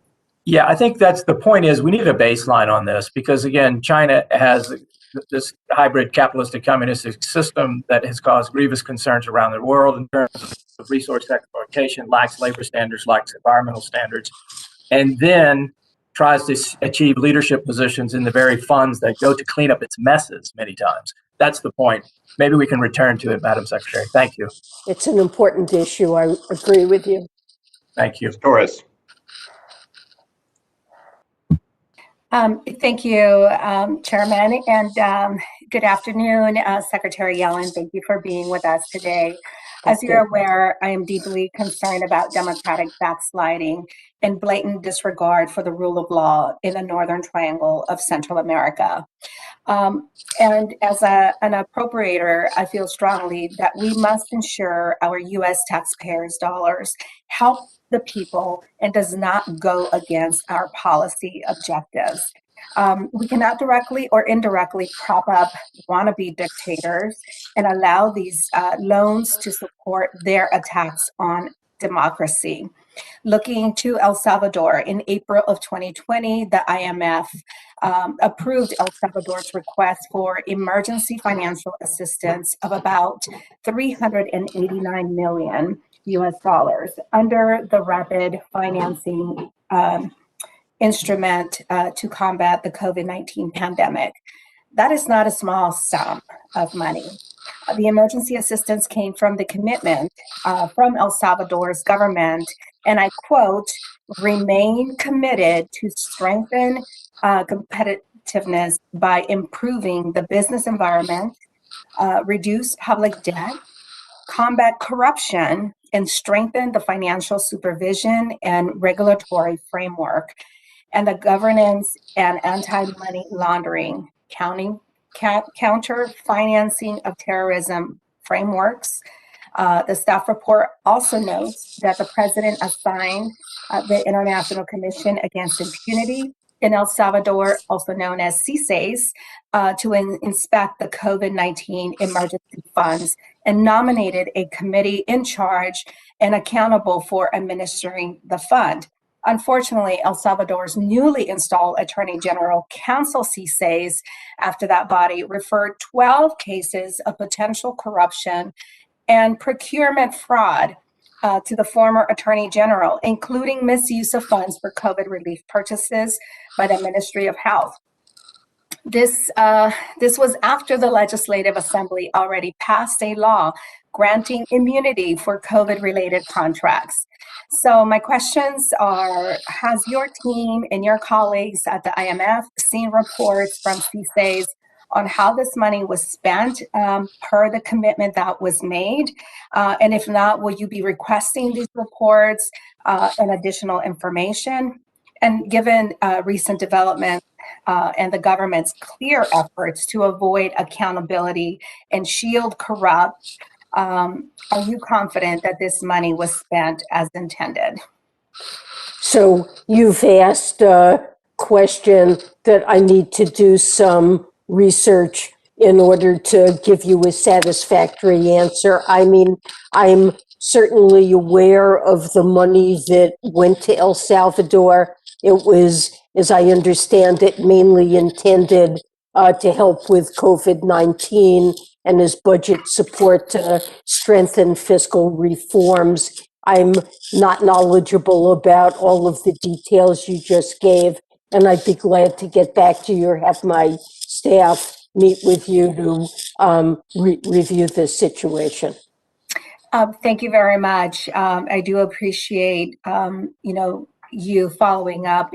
I think that's the point. Is we need a baseline on this, because again, China has this hybrid capitalistic communistic system that has caused grievous concerns around the world in terms of resource exploitation, lacks labor standards, lacks environmental standards, and then tries to achieve leadership positions in the very funds that go to clean up its messes many times. That's the point. Maybe we can return to it, Madam Secretary. Thank you. It's an important issue. I agree with you. Thank you. Doris. Thank you, Chairman, and good afternoon, Secretary Yellen. Thank you for being with us today. As you're aware, I am deeply concerned about democratic backsliding and blatant disregard for the rule of law in the Northern Triangle of Central America. And as an appropriator, I feel strongly that we must ensure our U.S. taxpayers' dollars help the people and does not go against our policy objectives. We cannot directly or indirectly prop up wannabe dictators and allow these loans to support their attacks on democracy. Looking to El Salvador, in April of 2020, the IMF approved El Salvador's request for emergency financial assistance of about $389 million US dollars under the rapid financing instrument to combat the COVID-19 pandemic. That is not a small sum of money. The emergency assistance came from the commitment from El Salvador's government, and I quote, "remain committed to strengthen competitiveness by improving the business environment, reduce public debt, combat corruption, and strengthen the financial supervision and regulatory framework, and the governance and anti-money laundering, counter financing of terrorism frameworks." The staff report also notes that the president assigned the International Commission Against Impunity in El Salvador, also known as CISAs, to inspect the COVID-19 emergency funds and nominated a committee in charge and accountable for administering the fund. Unfortunately, El Salvador's newly installed Attorney General Counsel CISAs, after that body, referred 12 cases of potential corruption and procurement fraud to the former Attorney General, including misuse of funds for COVID relief purchases by the Ministry of Health. This was after the Legislative Assembly already passed a law granting immunity for COVID-related contracts. So my questions are, has your team and your colleagues at the IMF seen reports from CISAs on how this money was spent per the commitment that was made? And if not, will you be requesting these reports and additional information? And given recent developments and the government's clear efforts to avoid accountability and shield corrupt, are you confident that this money was spent as intended? So you've asked a question that I need to do some research in order to give you a satisfactory answer. I mean, I'm certainly aware of the money that went to El Salvador. It was, as I understand it, mainly intended to help with COVID-19. and his budget support to strengthen fiscal reforms. I'm not knowledgeable about all of the details you just gave, and I'd be glad to get back to you or have my staff meet with you to review this situation. Thank you very much. I do appreciate, you following up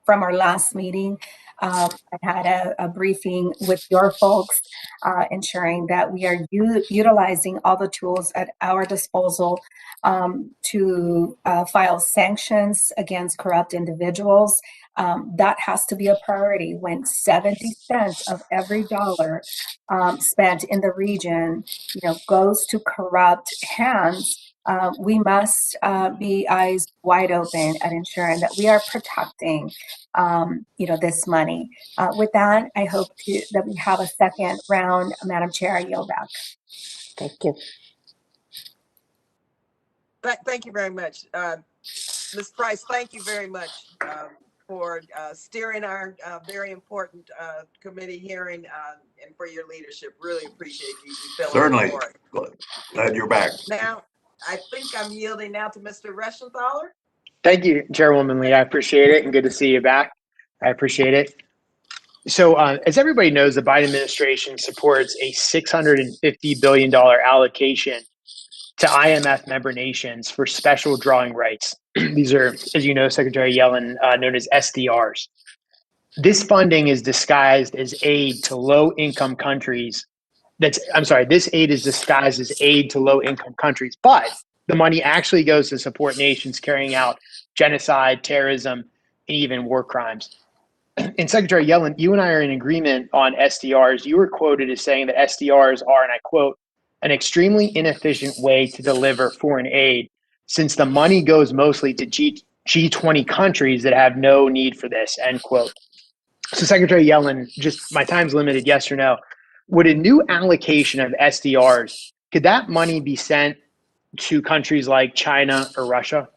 from our last meeting. I had a briefing with your folks, ensuring that we are utilizing all the tools at our disposal to file sanctions against corrupt individuals. That has to be a priority. When 70 cents of every dollar spent in the region, goes to corrupt hands, we must be eyes wide open at ensuring that we are protecting, this money. With that, I hope that we have a second round. Madam Chair, I yield back. Thank you. Thank you very much. Ms. Price, thank you very much for steering our very important committee hearing and for your leadership. Really appreciate you filling Certainly. for it. Glad you're back. Now, I think I'm yielding now to Mr. Reschenthaler. Thank you, Chairwoman Lee. I appreciate it, and good to see you back. I appreciate it. So as everybody knows, the Biden administration supports a $650 billion allocation to IMF member nations for special drawing rights. These are, as you know, Secretary Yellen, known as SDRs. This funding is disguised as aid to low-income countries. This aid is disguised as aid to low-income countries, but the money actually goes to support nations carrying out genocide, terrorism, and even war crimes. And Secretary Yellen, you and I are in agreement on SDRs. You were quoted as saying that SDRs are, and I quote, an extremely inefficient way to deliver foreign aid, since the money goes mostly to G20 countries that have no need for this, end quote. So Secretary Yellen, just my time's limited, yes or no, would a new allocation of SDRs, could that money be sent to countries like China or Russia?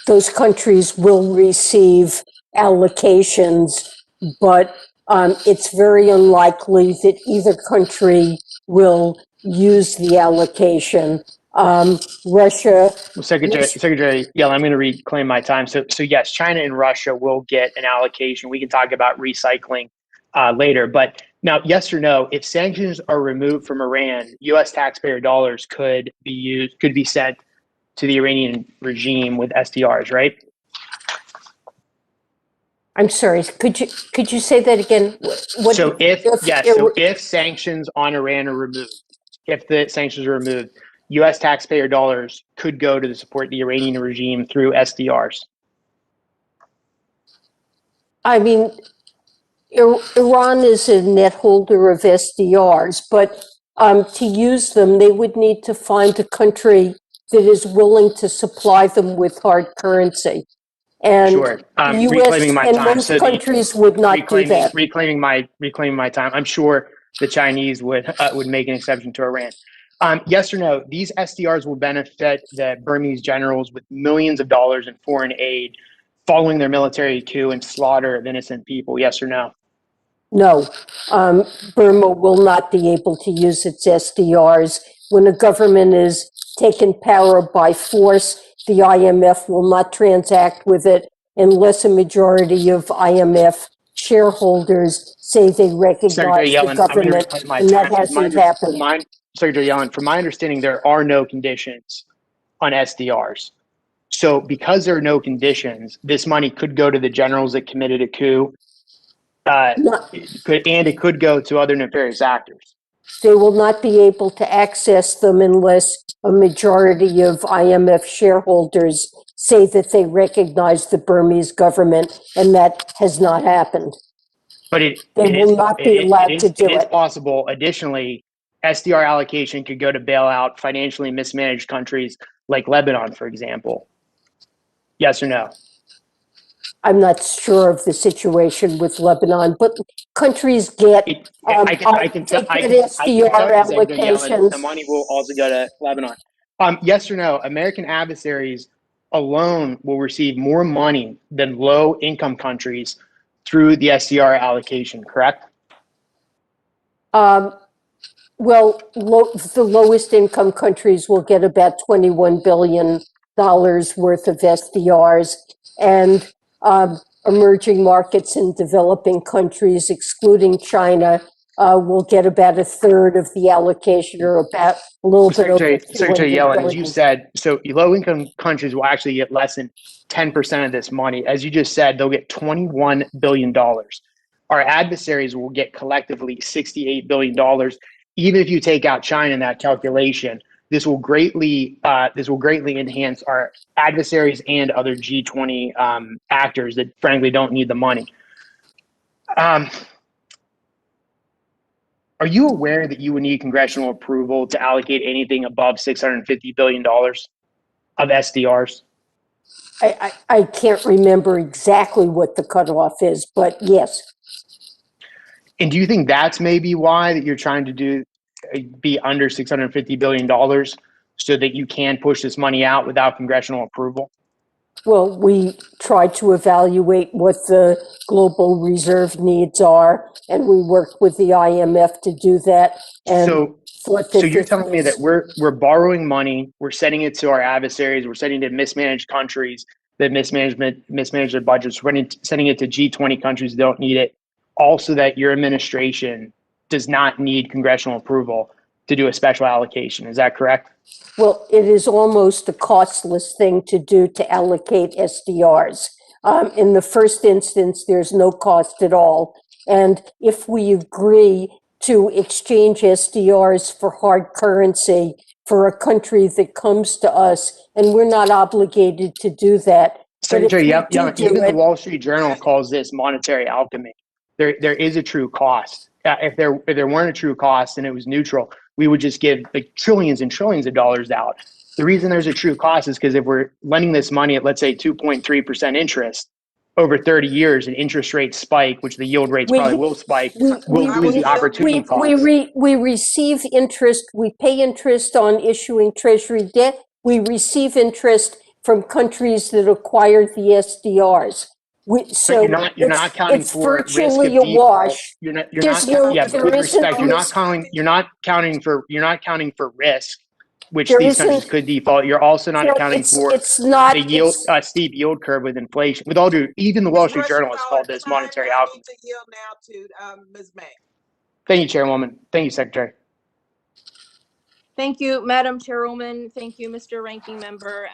Those countries will receive allocations, but it's very unlikely that either country will use the allocation. Russia. Well, Secretary Yellen, I'm going to reclaim my time. So yes, China and Russia will get an allocation. We can talk about recycling later. But now, yes or no, if sanctions are removed from Iran, U.S. taxpayer dollars could be sent to the Iranian regime with SDRs, right? I'm sorry. Could you say that again? If sanctions on Iran are removed, if the sanctions are removed, U.S. taxpayer dollars could go to support the Iranian regime through SDRs. I mean, Iran is a net holder of SDRs, but to use them, they would need to find a country that is willing to supply them with hard currency. And sure. the US and most countries would not do that. Reclaiming my time. I'm sure the Chinese would make an exception to Iran. Yes or no, these SDRs will benefit the Burmese generals with millions of dollars in foreign aid following their military coup and slaughter of innocent people. Yes or no? No, Burma will not be able to use its SDRs. When a government is taken power by force, the IMF will not transact with it unless a majority of IMF shareholders say they recognize the government, and that hasn't happened. Secretary Yellen, from my understanding, there are no conditions on SDRs. So because there are no conditions, this money could go to the generals that committed a coup, it could go to other nefarious actors. They will not be able to access them unless a majority of IMF shareholders say that they recognize the Burmese government, and that has not happened. But they will not be allowed to do it. It is possible. Additionally, SDR allocation could go to bail out financially mismanaged countries like Lebanon, for example. Yes or no? I'm not sure of the situation with Lebanon, but countries get SDR allocations. The money will also go to Lebanon. Yes or no? American adversaries alone will receive more money than low-income countries through the SDR allocation, correct? Well, the lowest income countries will get about $21 billion worth of SDRs, and emerging markets and developing countries, excluding China, will get about a third of the allocation, or about a little bit over Secretary 200 Yellen, as you billion. said, so low-income countries will actually get less than 10% of this money. As you just said, they'll get $21 billion. Our adversaries will get collectively $68 billion. Even if you take out China in that calculation, this will greatly enhance our adversaries and other G20 actors that frankly don't need the money. Are you aware that you would need congressional approval to allocate anything above $650 billion of SDRs? I can't remember exactly what the cutoff is, but yes. And do you think that's maybe why that you're trying to be under $650 billion so that you can push this money out without congressional approval? Well, we try to evaluate what the global reserve needs are, and we work with the IMF to do that. And So you're telling me that we're borrowing money, we're sending it to our adversaries, we're sending it to mismanaged countries that mismanage their budgets, we're sending it to G20 countries that don't need it, also that your administration does not need congressional approval to do a special allocation. Is that correct? Well, it is almost a costless thing to do to allocate SDRs. In the first instance, there's no cost at all. And if we agree to exchange SDRs for hard currency for a country that comes to us, and we're not obligated to do that. Secretary, even the Wall Street Journal calls this monetary alchemy. There is a true cost. If there weren't a true cost and it was neutral, we would just give like trillions and trillions of dollars out. The reason there's a true cost is because if we're lending this money at, let's say, 2.3% interest over 30 years and interest rates spike, which the yield rates probably will spike, we'll lose the opportunity cost. We receive interest, we pay interest on issuing Treasury debt. We receive interest from countries that acquired the SDRs. So you're not counting for risk of virtually a wash. You're not counting for risk, which these countries could default. You're also not accounting for the yield, steep yield curve with inflation. With all due, even the Wall Street Journal has called this monetary alchemy. I need to yield now to Ms. May. Thank you, Chairwoman. Thank you, Secretary. Thank you, Madam Chairwoman. Thank you, Mr. Ranking Member.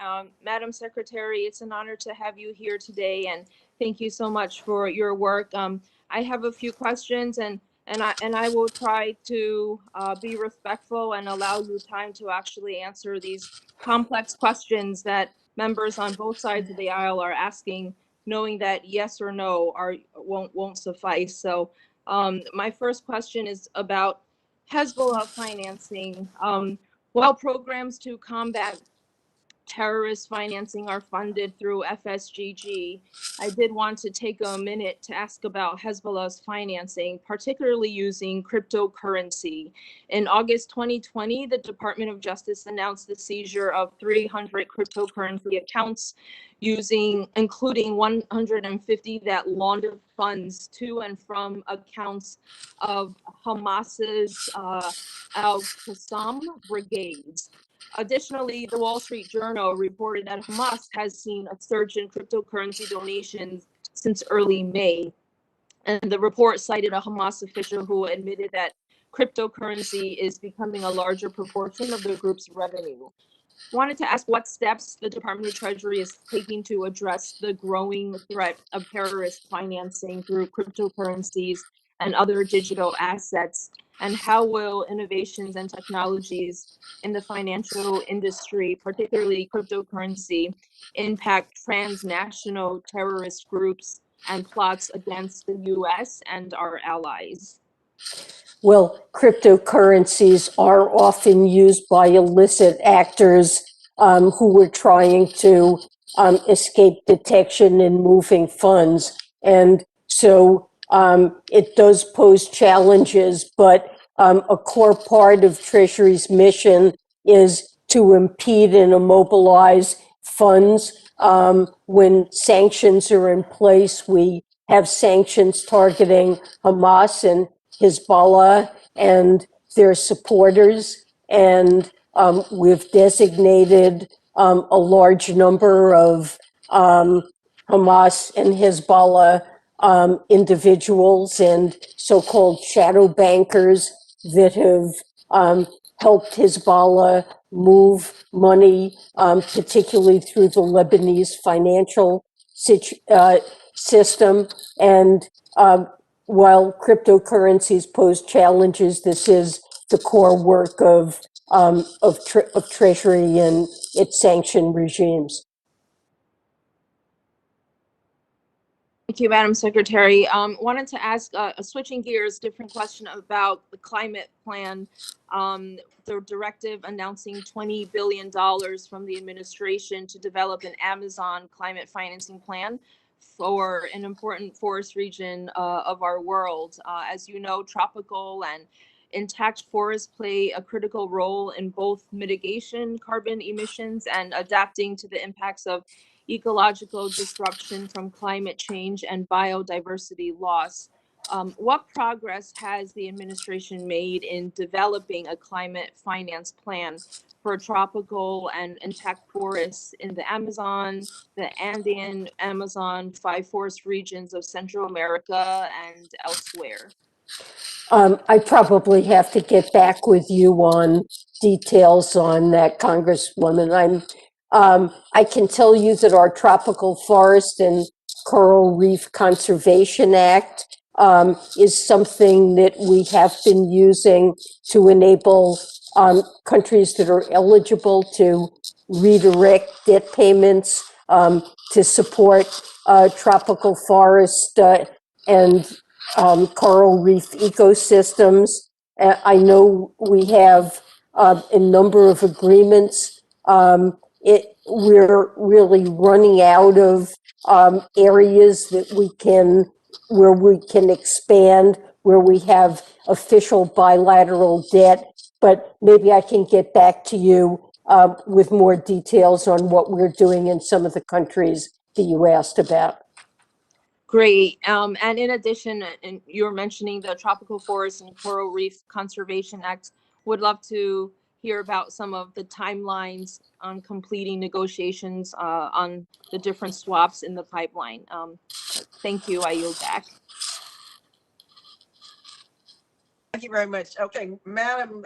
Madam Secretary, it's an honor to have you here today, and thank you so much for your work. I have a few questions, and I will try to be respectful and allow you time to actually answer these complex questions that members on both sides of the aisle are asking, knowing that yes or no won't suffice. So my first question is about Hezbollah financing. While programs to combat terrorist financing are funded through FSGG, I did want to take a minute to ask about Hezbollah's financing, particularly using cryptocurrency. In August 2020, the Department of Justice announced the seizure of 300 cryptocurrency accounts, including 150 that laundered funds to and from accounts of Hamas's Al-Qassam brigades. Additionally, the Wall Street Journal reported that Hamas has seen a surge in cryptocurrency donations since early May. And the report cited a Hamas official who admitted that cryptocurrency is becoming a larger proportion of the group's revenue. Wanted to ask what steps the Department of Treasury is taking to address the growing threat of terrorist financing through cryptocurrencies and other digital assets, and how will innovations and technologies in the financial industry, particularly cryptocurrency, impact transnational terrorist groups and plots against the US and our allies? Well, cryptocurrencies are often used by illicit actors who were trying to escape detection in moving funds. And so it does pose challenges, but a core part of Treasury's mission is to impede and immobilize funds. When sanctions are in place, we have sanctions targeting Hamas and Hezbollah, and their supporters. And we've designated a large number of Hamas and Hezbollah individuals and so-called shadow bankers that have helped Hezbollah move money, particularly through the Lebanese financial system. And while cryptocurrencies pose challenges, this is the core work of Treasury and its sanction regimes. Thank you, Madam Secretary. Wanted to ask, switching gears, different question about the climate plan. The directive announcing $20 billion from the administration to develop an Amazon climate financing plan for an important forest region of our world. As you know, tropical and intact forests play a critical role in both mitigation carbon emissions and adapting to the impacts of ecological disruption from climate change and biodiversity loss. What progress has the administration made in developing a climate finance plan for tropical and intact forests in the Amazon, the Andean Amazon, 5 forest regions of Central America and elsewhere? I probably have to get back with you on details on that, Congresswoman. I can tell you that our Tropical Forest and Coral Reef Conservation Act is something that we have been using to enable countries that are eligible to redirect debt payments to support tropical forest and coral reef ecosystems. I know we have a number of agreements. We're really running out of areas where we can expand, where we have official bilateral debt. But maybe I can get back to you with more details on what we're doing in some of the countries that you asked about. Great. And in addition, and you were mentioning the Tropical Forest and Coral Reef Conservation Act, would love to hear about some of the timelines on completing negotiations on the different swaps in the pipeline. Thank you. I yield back. Thank you very much. Okay, Madam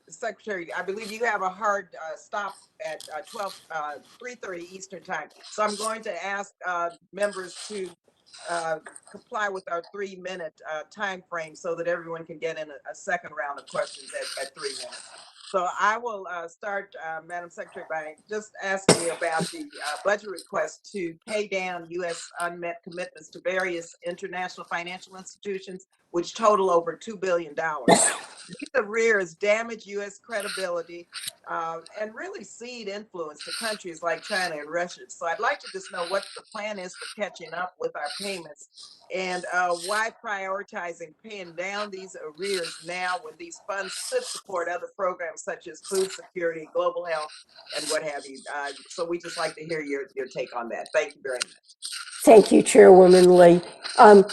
Secretary, I believe you have a hard stop at 3:30 Eastern time. So I'm going to ask members to comply with our 3-minute time frame so that everyone can get in a second round of questions at 3 minutes. So I will start, Madam Secretary, by just asking you about the budget request to pay down U.S. unmet commitments to various international financial institutions, which total over $2 billion. These arrears damage U.S. credibility and really cede influence to countries like China and Russia. So I'd like to just know what the plan is for catching up with our payments and why prioritizing paying down these arrears now when these funds could support other programs such as food security, global health, and what have you. So we just like to hear your take on that. Thank you very much. Thank you, Chairwoman Lee.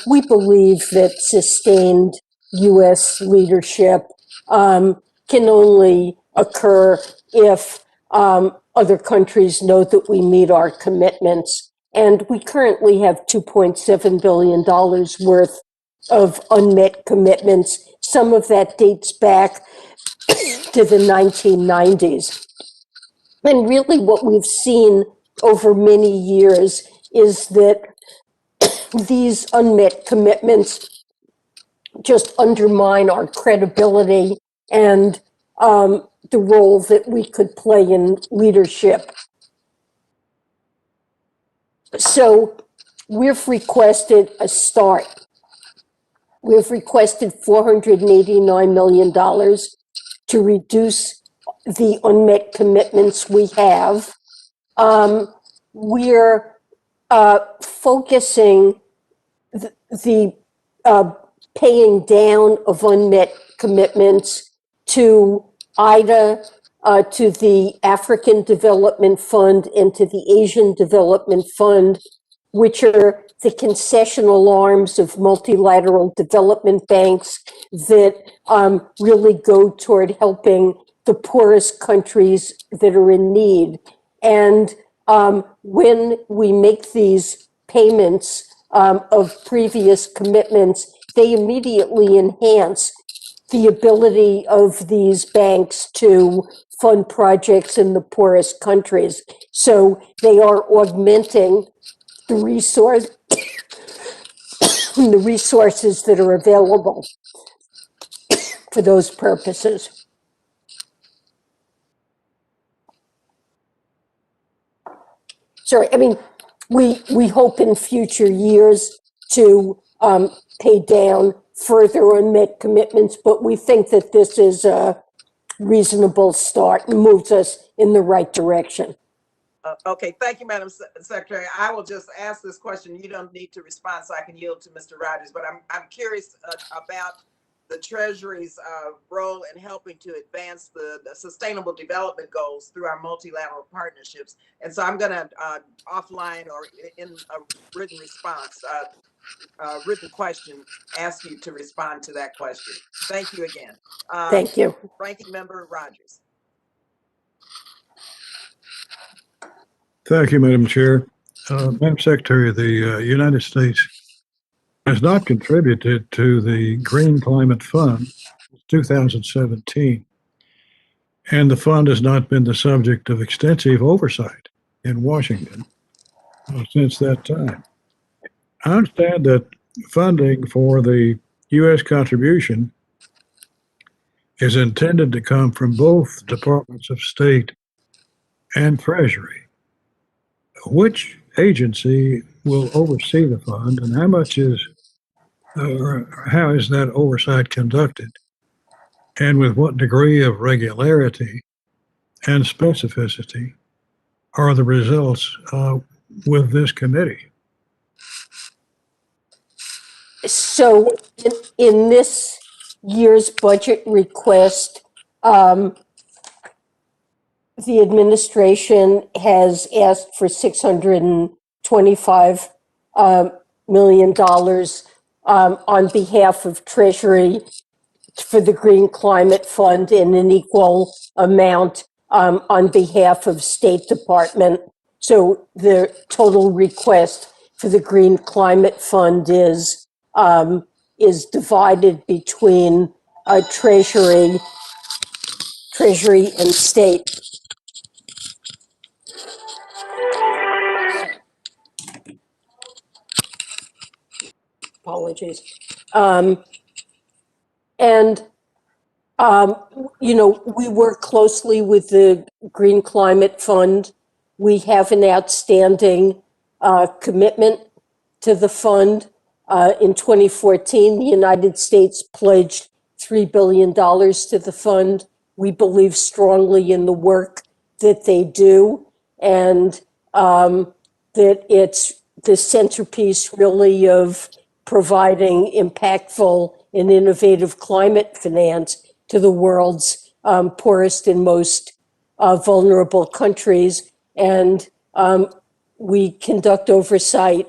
We believe that sustained U.S. leadership can only occur if other countries know that we meet our commitments. And we currently have $2.7 billion worth of unmet commitments. Some of that dates back to the 1990s. And really what we've seen over many years is that these unmet commitments just undermine our credibility and the role that we could play in leadership. So we've requested a start. We've requested $489 million to reduce the unmet commitments we have. We're focusing the paying down of unmet commitments to IDA, to the African Development Fund, and to the Asian Development Fund which are the concessional arms of multilateral development banks that really go toward helping the poorest countries that are in need. And when we make these payments of previous commitments, they immediately enhance the ability of these banks to fund projects in the poorest countries. So they are augmenting the the resources that are available for those purposes. Sorry, I mean, we hope in future years to pay down further unmet commitments, but we think that this is a reasonable start and moves us in the right direction. Okay, thank you, Madam Secretary. I will just ask this question. You don't need to respond, so I can yield to Mr. Rogers, but I'm curious about the Treasury's role in helping to advance the sustainable development goals through our multilateral partnerships. And so I'm gonna offline or in a written response, written question, ask you to respond to that question. Thank you again. Thank you. Ranking Member Rogers. Thank you, Madam Chair. Madam Secretary, the United States has not contributed to the Green Climate Fund since 2017, and the fund has not been the subject of extensive oversight in Washington since that time. I understand that funding for the U.S. contribution is intended to come from both Departments of State and Treasury. Which agency will oversee the fund, and how much is, or how is that oversight conducted? And with what degree of regularity and specificity are the results with this committee? So in this year's budget request, the administration has asked for $625 million on behalf of Treasury for the Green Climate Fund and an equal amount on behalf of State Department. So the total request for the Green Climate Fund is divided between Treasury and State. Apologies. You know, we work closely with the Green Climate Fund. We have an outstanding commitment to the fund. In 2014, the United States pledged $3 billion to the fund. We believe strongly in the work that they do, and that it's the centerpiece really of providing impactful and innovative climate finance to the world's poorest and most vulnerable countries. And we conduct oversight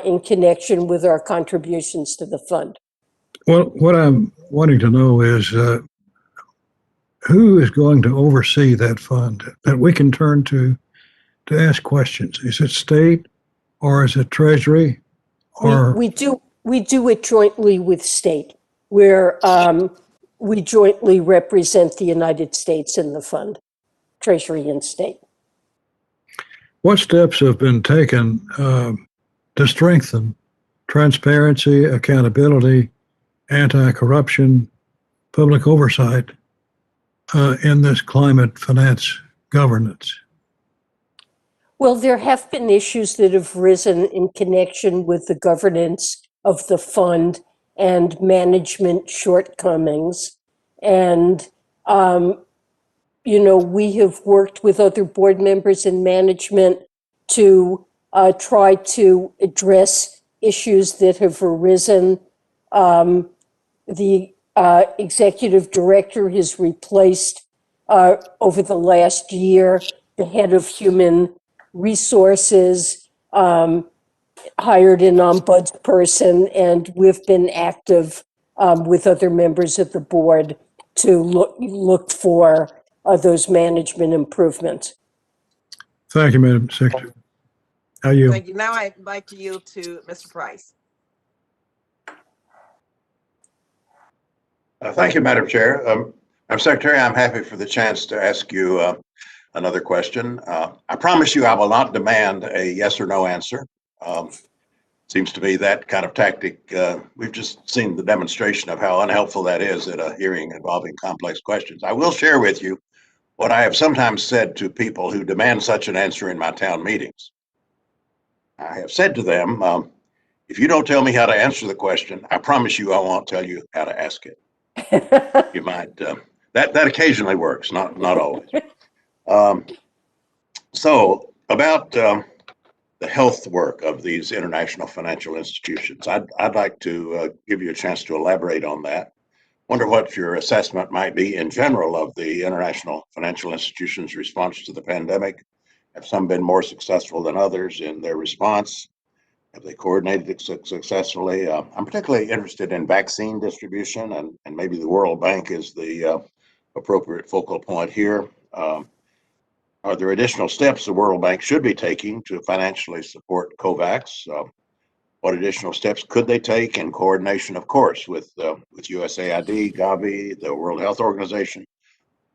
in connection with our contributions to the fund. Well, what I'm wanting to know is who is going to oversee that fund that we can turn to ask questions? Is it State or is it Treasury? Or we do it jointly with State, where we jointly represent the United States in the fund, Treasury and State. what steps have been taken to strengthen transparency, accountability, anti-corruption, public oversight in this climate finance governance? Well, there have been issues that have risen in connection with the governance of the fund and management shortcomings. And, you know, we have worked with other board members and management to try to address issues that have arisen. The executive director has replaced over the last year the head of human resources. hired an ombudsperson, and we've been active with other members of the board to look for those management improvements. Thank you, Madam Secretary. How you? Thank you. Now I'd like to yield to Mr. Price. Thank you, Madam Chair. Madam Secretary, I'm happy for the chance to ask you another question. I promise you I will not demand a yes or no answer. Seems to me that kind of tactic, we've just seen the demonstration of how unhelpful that is at a hearing involving complex questions. I will share with you what I have sometimes said to people who demand such an answer in my town meetings. I have said to them, if you don't tell me how to answer the question, I promise you I won't tell you how to ask it. You might, that occasionally works, not always. So about the health work of these international financial institutions, I'd like to give you a chance to elaborate on that. Wonder what your assessment might be in general of the international financial institutions' response to the pandemic. Have some been more successful than others in their response? Have they coordinated it successfully? I'm particularly interested in vaccine distribution, and maybe the World Bank is the appropriate focal point here. Are there additional steps the World Bank should be taking to financially support COVAX? What additional steps could they take in coordination, of course, with USAID, Gavi, the World Health Organization?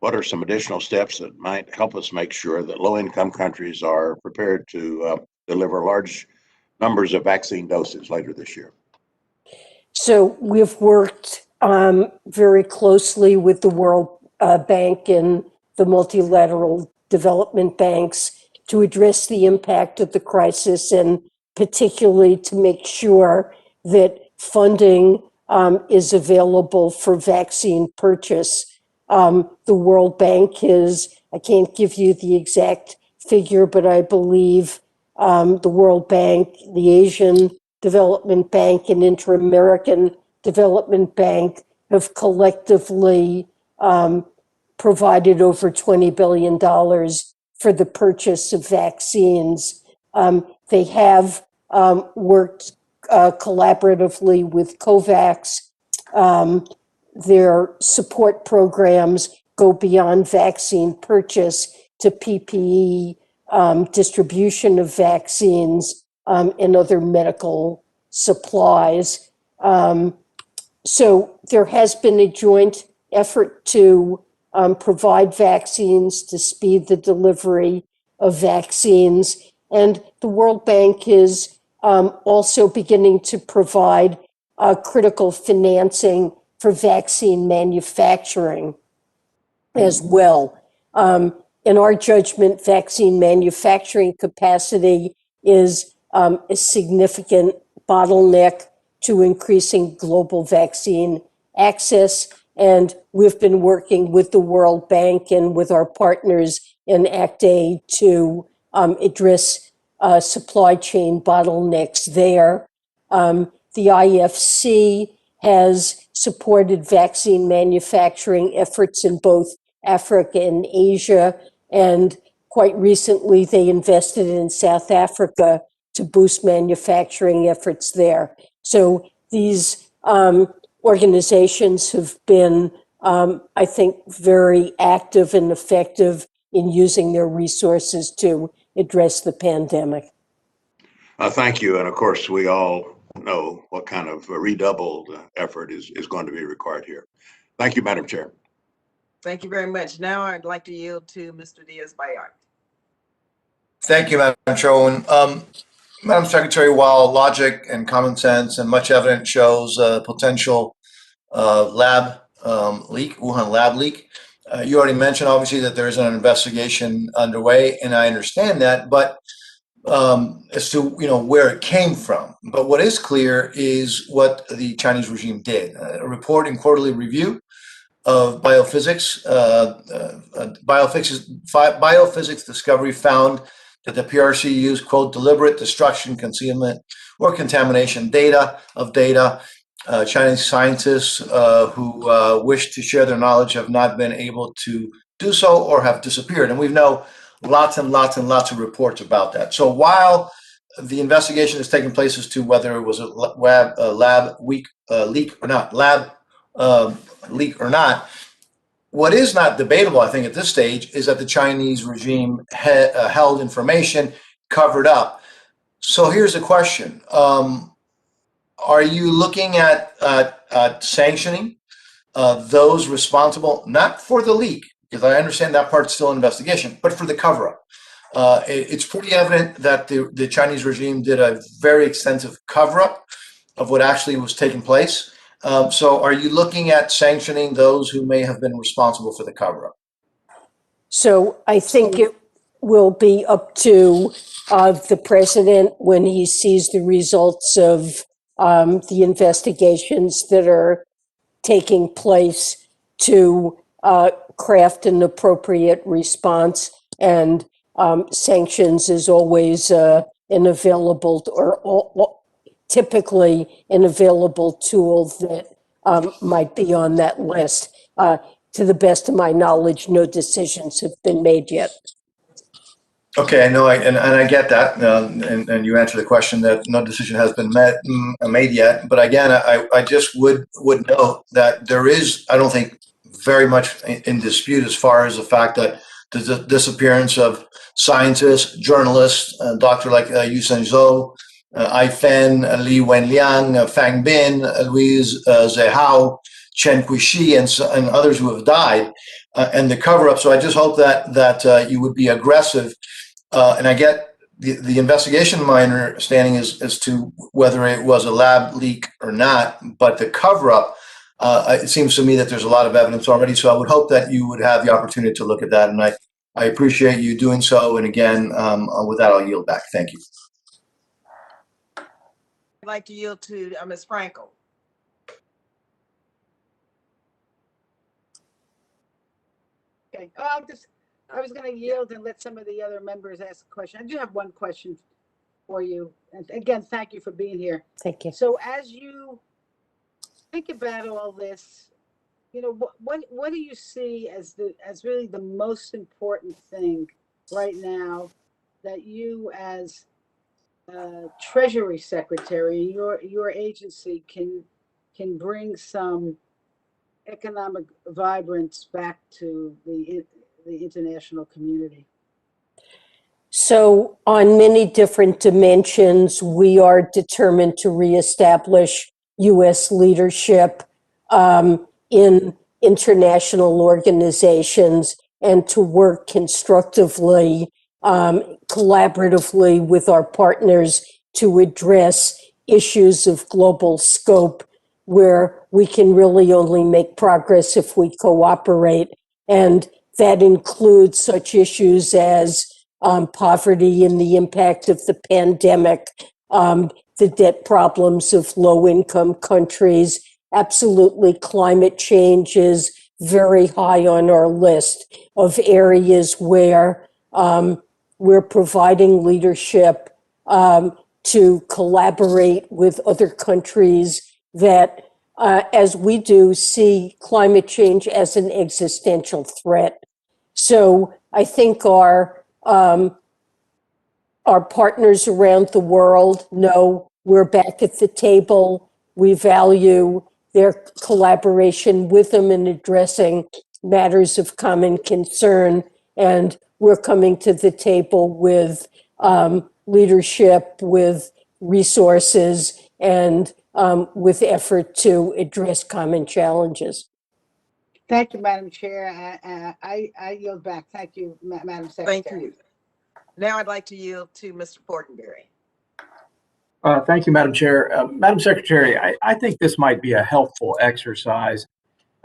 What are some additional steps that might help us make sure that low-income countries are prepared to deliver large numbers of vaccine doses later this year? So we've worked very closely with the World Bank and the multilateral development banks to address the impact of the crisis, and particularly to make sure that funding is available for vaccine purchase. The World Bank I can't give you the exact figure, but I believe the World Bank, the Asian Development Bank, and Inter-American Development Bank have collectively provided over $20 billion for the purchase of vaccines. They have worked collaboratively with COVAX. Their support programs go beyond vaccine purchase to PPE, distribution of vaccines, and other medical supplies. So there has been a joint effort to provide vaccines, to speed the delivery of vaccines. And the World Bank is also beginning to provide critical financing for vaccine manufacturing as well. In our judgment, vaccine manufacturing capacity is a significant bottleneck to increasing global vaccine access. And we've been working with the World Bank and with our partners in ACT-A to address supply chain bottlenecks there. The IFC has supported vaccine manufacturing efforts in both Africa and Asia. And quite recently, they invested in South Africa to boost manufacturing efforts there. So these organizations have been, I think, very active and effective in using their resources to address the pandemic. Thank you. And of course, we all know what kind of redoubled effort is going to be required here. Thank you, Madam Chair. Thank you very much. Now I'd like to yield to Mr. Diaz-Bayart. Thank you, Madam Chairwoman. Madam Secretary, while logic and common sense and much evidence shows potential lab leak, Wuhan lab leak, you already mentioned obviously that there is an investigation underway, and I understand that, but as to where it came from. But what is clear is what the Chinese regime did. A report in quarterly review of biophysics, biophysics discovery found that the PRC used, quote, deliberate destruction, concealment, or contamination of data. Chinese scientists who wish to share their knowledge have not been able to do so or have disappeared. And we know lots and lots and lots of reports about that. So while the investigation that's taking place as to whether it was a leak or not. What is not debatable, I think, at this stage is that the Chinese regime held information, covered up. So here's the question. Are you looking at sanctioning those responsible, not for the leak, because I understand that part's still an investigation, but for the cover-up? It's pretty evident that the Chinese regime did a very extensive cover-up of what actually was taking place. So are you looking at sanctioning those who may have been responsible for the cover-up? So I think it will be up to the president when he sees the results of the investigations that are taking place to craft an appropriate response. And sanctions is always an available or typically an available tool that might be on that list. To the best of my knowledge, no decisions have been made yet. Okay, I know, and I get that, and you answered the question that no decision has been made yet. But again, I just would note that there is, I don't think, very much in dispute as far as the fact that the disappearance of scientists, journalists, doctor like Yu Zhou, Ai Fen, Li Wenliang, Fang Bin, Louise Zehao, Chen Guixi, and others who have died, and the cover-up. So I just hope that you would be aggressive. And I get the investigation, my understanding is as to whether it was a lab leak or not, but the cover-up, it seems to me that there's a lot of evidence already. So I would hope that you would have the opportunity to look at that. And I appreciate you doing so. And again, with that, I'll yield back. Thank you. I'd like to yield to Ms. Frankel. Okay, I was going to yield and let some of the other members ask a question. I do have one question for you. And again, thank you for being here. Thank you. So as you think about all this, you know, what do you see as really the most important thing right now that you as Treasury Secretary, your agency can bring some economic vibrance back to the international community? So on many different dimensions, we are determined to reestablish U.S. leadership in international organizations and to work constructively, collaboratively with our partners to address issues of global scope where we can really only make progress if we cooperate. And that includes such issues as poverty and the impact of the pandemic, the debt problems of low-income countries. Absolutely, climate change is very high on our list of areas where we're providing leadership to collaborate with other countries that, as we do, see climate change as an existential threat. So I think our partners around the world know we're back at the table. We value their collaboration with them in addressing matters of common concern. And we're coming to the table with leadership, with resources, and with effort to address common challenges. Thank you, Madam Chair. I yield back. Thank you, Madam Secretary. Thank you. Now I'd like to yield to Mr. Fortenberry. Thank you, Madam Chair. Madam Secretary, I think this might be a helpful exercise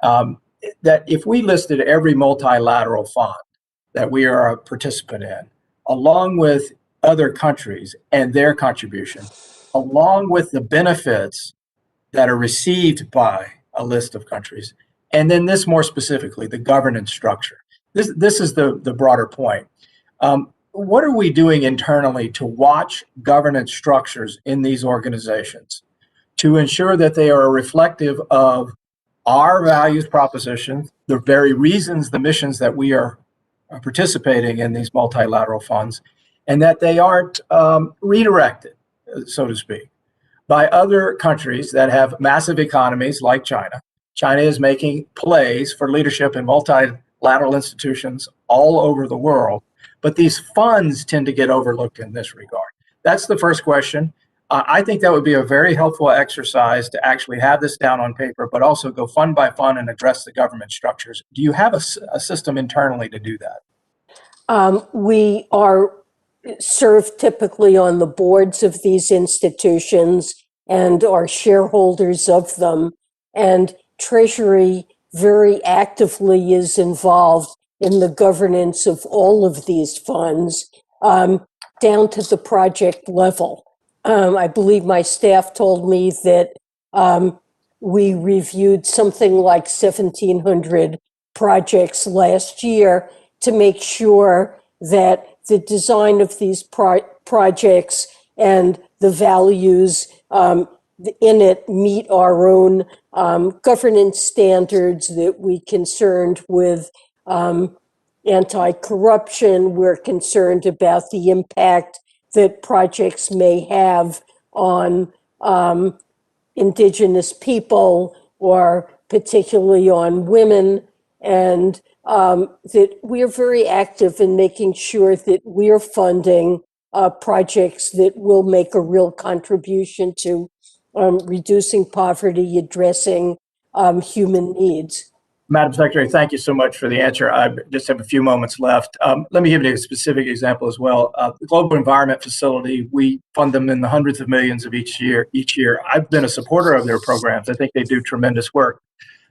that if we listed every multilateral fund that we are a participant in, along with other countries and their contribution, along with the benefits that are received by a list of countries, and then this more specifically, the governance structure. This is the broader point. What are we doing internally to watch governance structures in these organizations to ensure that they are reflective of our values proposition, the very reasons, the missions that we are participating in these multilateral funds, and that they aren't redirected, so to speak, by other countries that have massive economies like China. China is making plays for leadership in multilateral institutions all over the world, but these funds tend to get overlooked in this regard. That's the first question. I think that would be a very helpful exercise to actually have this down on paper, but also go fund by fund and address the government structures. Do you have a system internally to do that? We are served typically on the boards of these institutions and are shareholders of them. And Treasury very actively is involved in the governance of all of these funds, down to the project level. I believe my staff told me that we reviewed something like 1,700 projects last year to make sure that the design of these projects and the values in it meet our own governance standards, that we concerned with anti-corruption. We're concerned about the impact that projects may have on indigenous people, or particularly on women, and that we're very active in making sure that we're funding projects that will make a real contribution to reducing poverty, addressing human needs. Madam Secretary, thank you so much for the answer. I just have a few moments left. Let me give you a specific example as well. The Global Environment Facility, we fund them in the hundreds of millions of each year. I've been a supporter of their programs. I think they do tremendous work.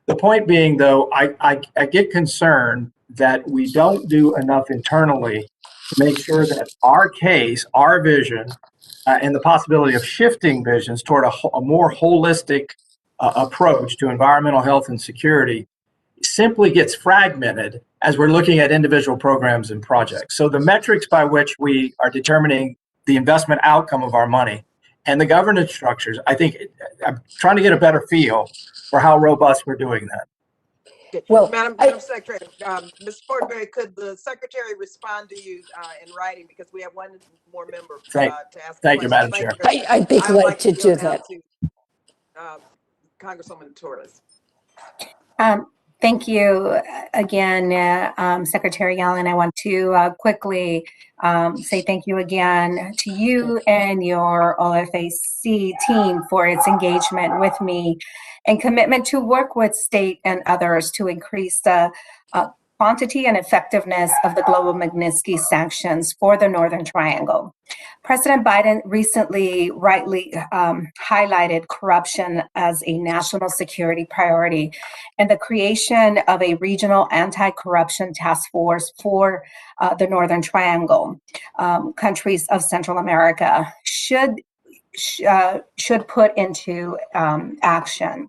The point being, though, I get concerned that we don't do enough internally to make sure that our case, our vision, and the possibility of shifting visions toward a more holistic approach to environmental health and security simply gets fragmented as we're looking at individual programs and projects. So the metrics by which we are determining the investment outcome of our money and the governance structures, I think I'm trying to get a better feel for how robust we're doing that. Well, Madam Secretary, Ms. Fortenberry, could the Secretary respond to you in writing, because we have one more member to ask. Thank you, Madam Chair. I'd be glad to do that. Congresswoman Torres. Thank you again, Secretary Yellen. I want to quickly say thank you again to you and your OFAC team for its engagement with me and commitment to work with state and others to increase the quantity and effectiveness of the global Magnitsky sanctions for the Northern Triangle. President Biden recently rightly highlighted corruption as a national security priority, and the creation of a regional anti-corruption task force for the Northern Triangle countries of Central America should put into action.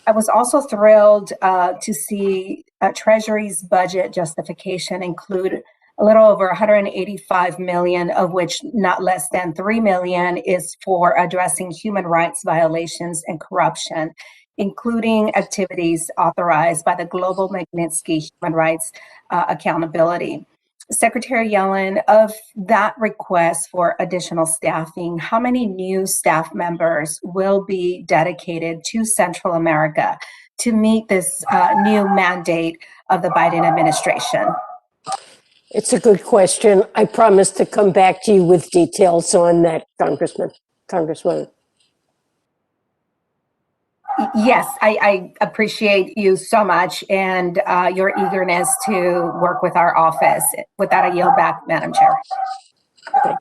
I was also thrilled to see Treasury's budget justification include a little over 185 million, of which not less than 3 million is for addressing human rights violations and corruption, including activities authorized by the Global Magnitsky Human Rights Accountability. Secretary Yellen, of that request for additional staffing, how many new staff members will be dedicated to Central America to meet this new mandate of the Biden administration? It's a good question. I promise to come back to you with details on that, Congresswoman. Yes, I appreciate you so much and your eagerness to work with our office. With that, I yield back, Madam Chair.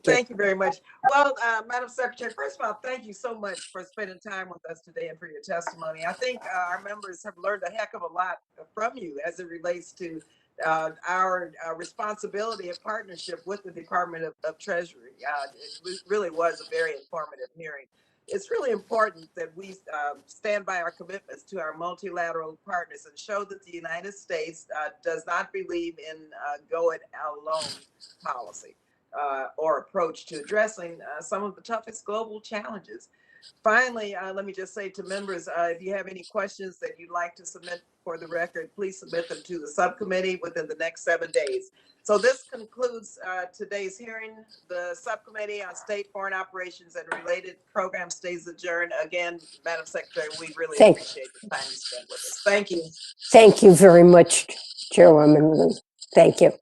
Thank you very much. Well, Madam Secretary, first of all, thank you so much for spending time with us today and for your testimony. I think our members have learned a heck of a lot from you as it relates to our responsibility and partnership with the Department of Treasury. It really was a very informative hearing. It's really important that we stand by our commitments to our multilateral partners and show that the United States does not believe in go it alone policy or approach to addressing some of the toughest global challenges. Finally, let me just say to members, if you have any questions that you'd like to submit for the record, please submit them to the subcommittee within the next 7 days. So this concludes today's hearing. The Subcommittee on State Foreign Operations and Related Programs stays adjourned. Again, Madam Secretary, we really appreciate the time you spent with us. Thank you. Thank you very much, Chairwoman Lee. Thank you.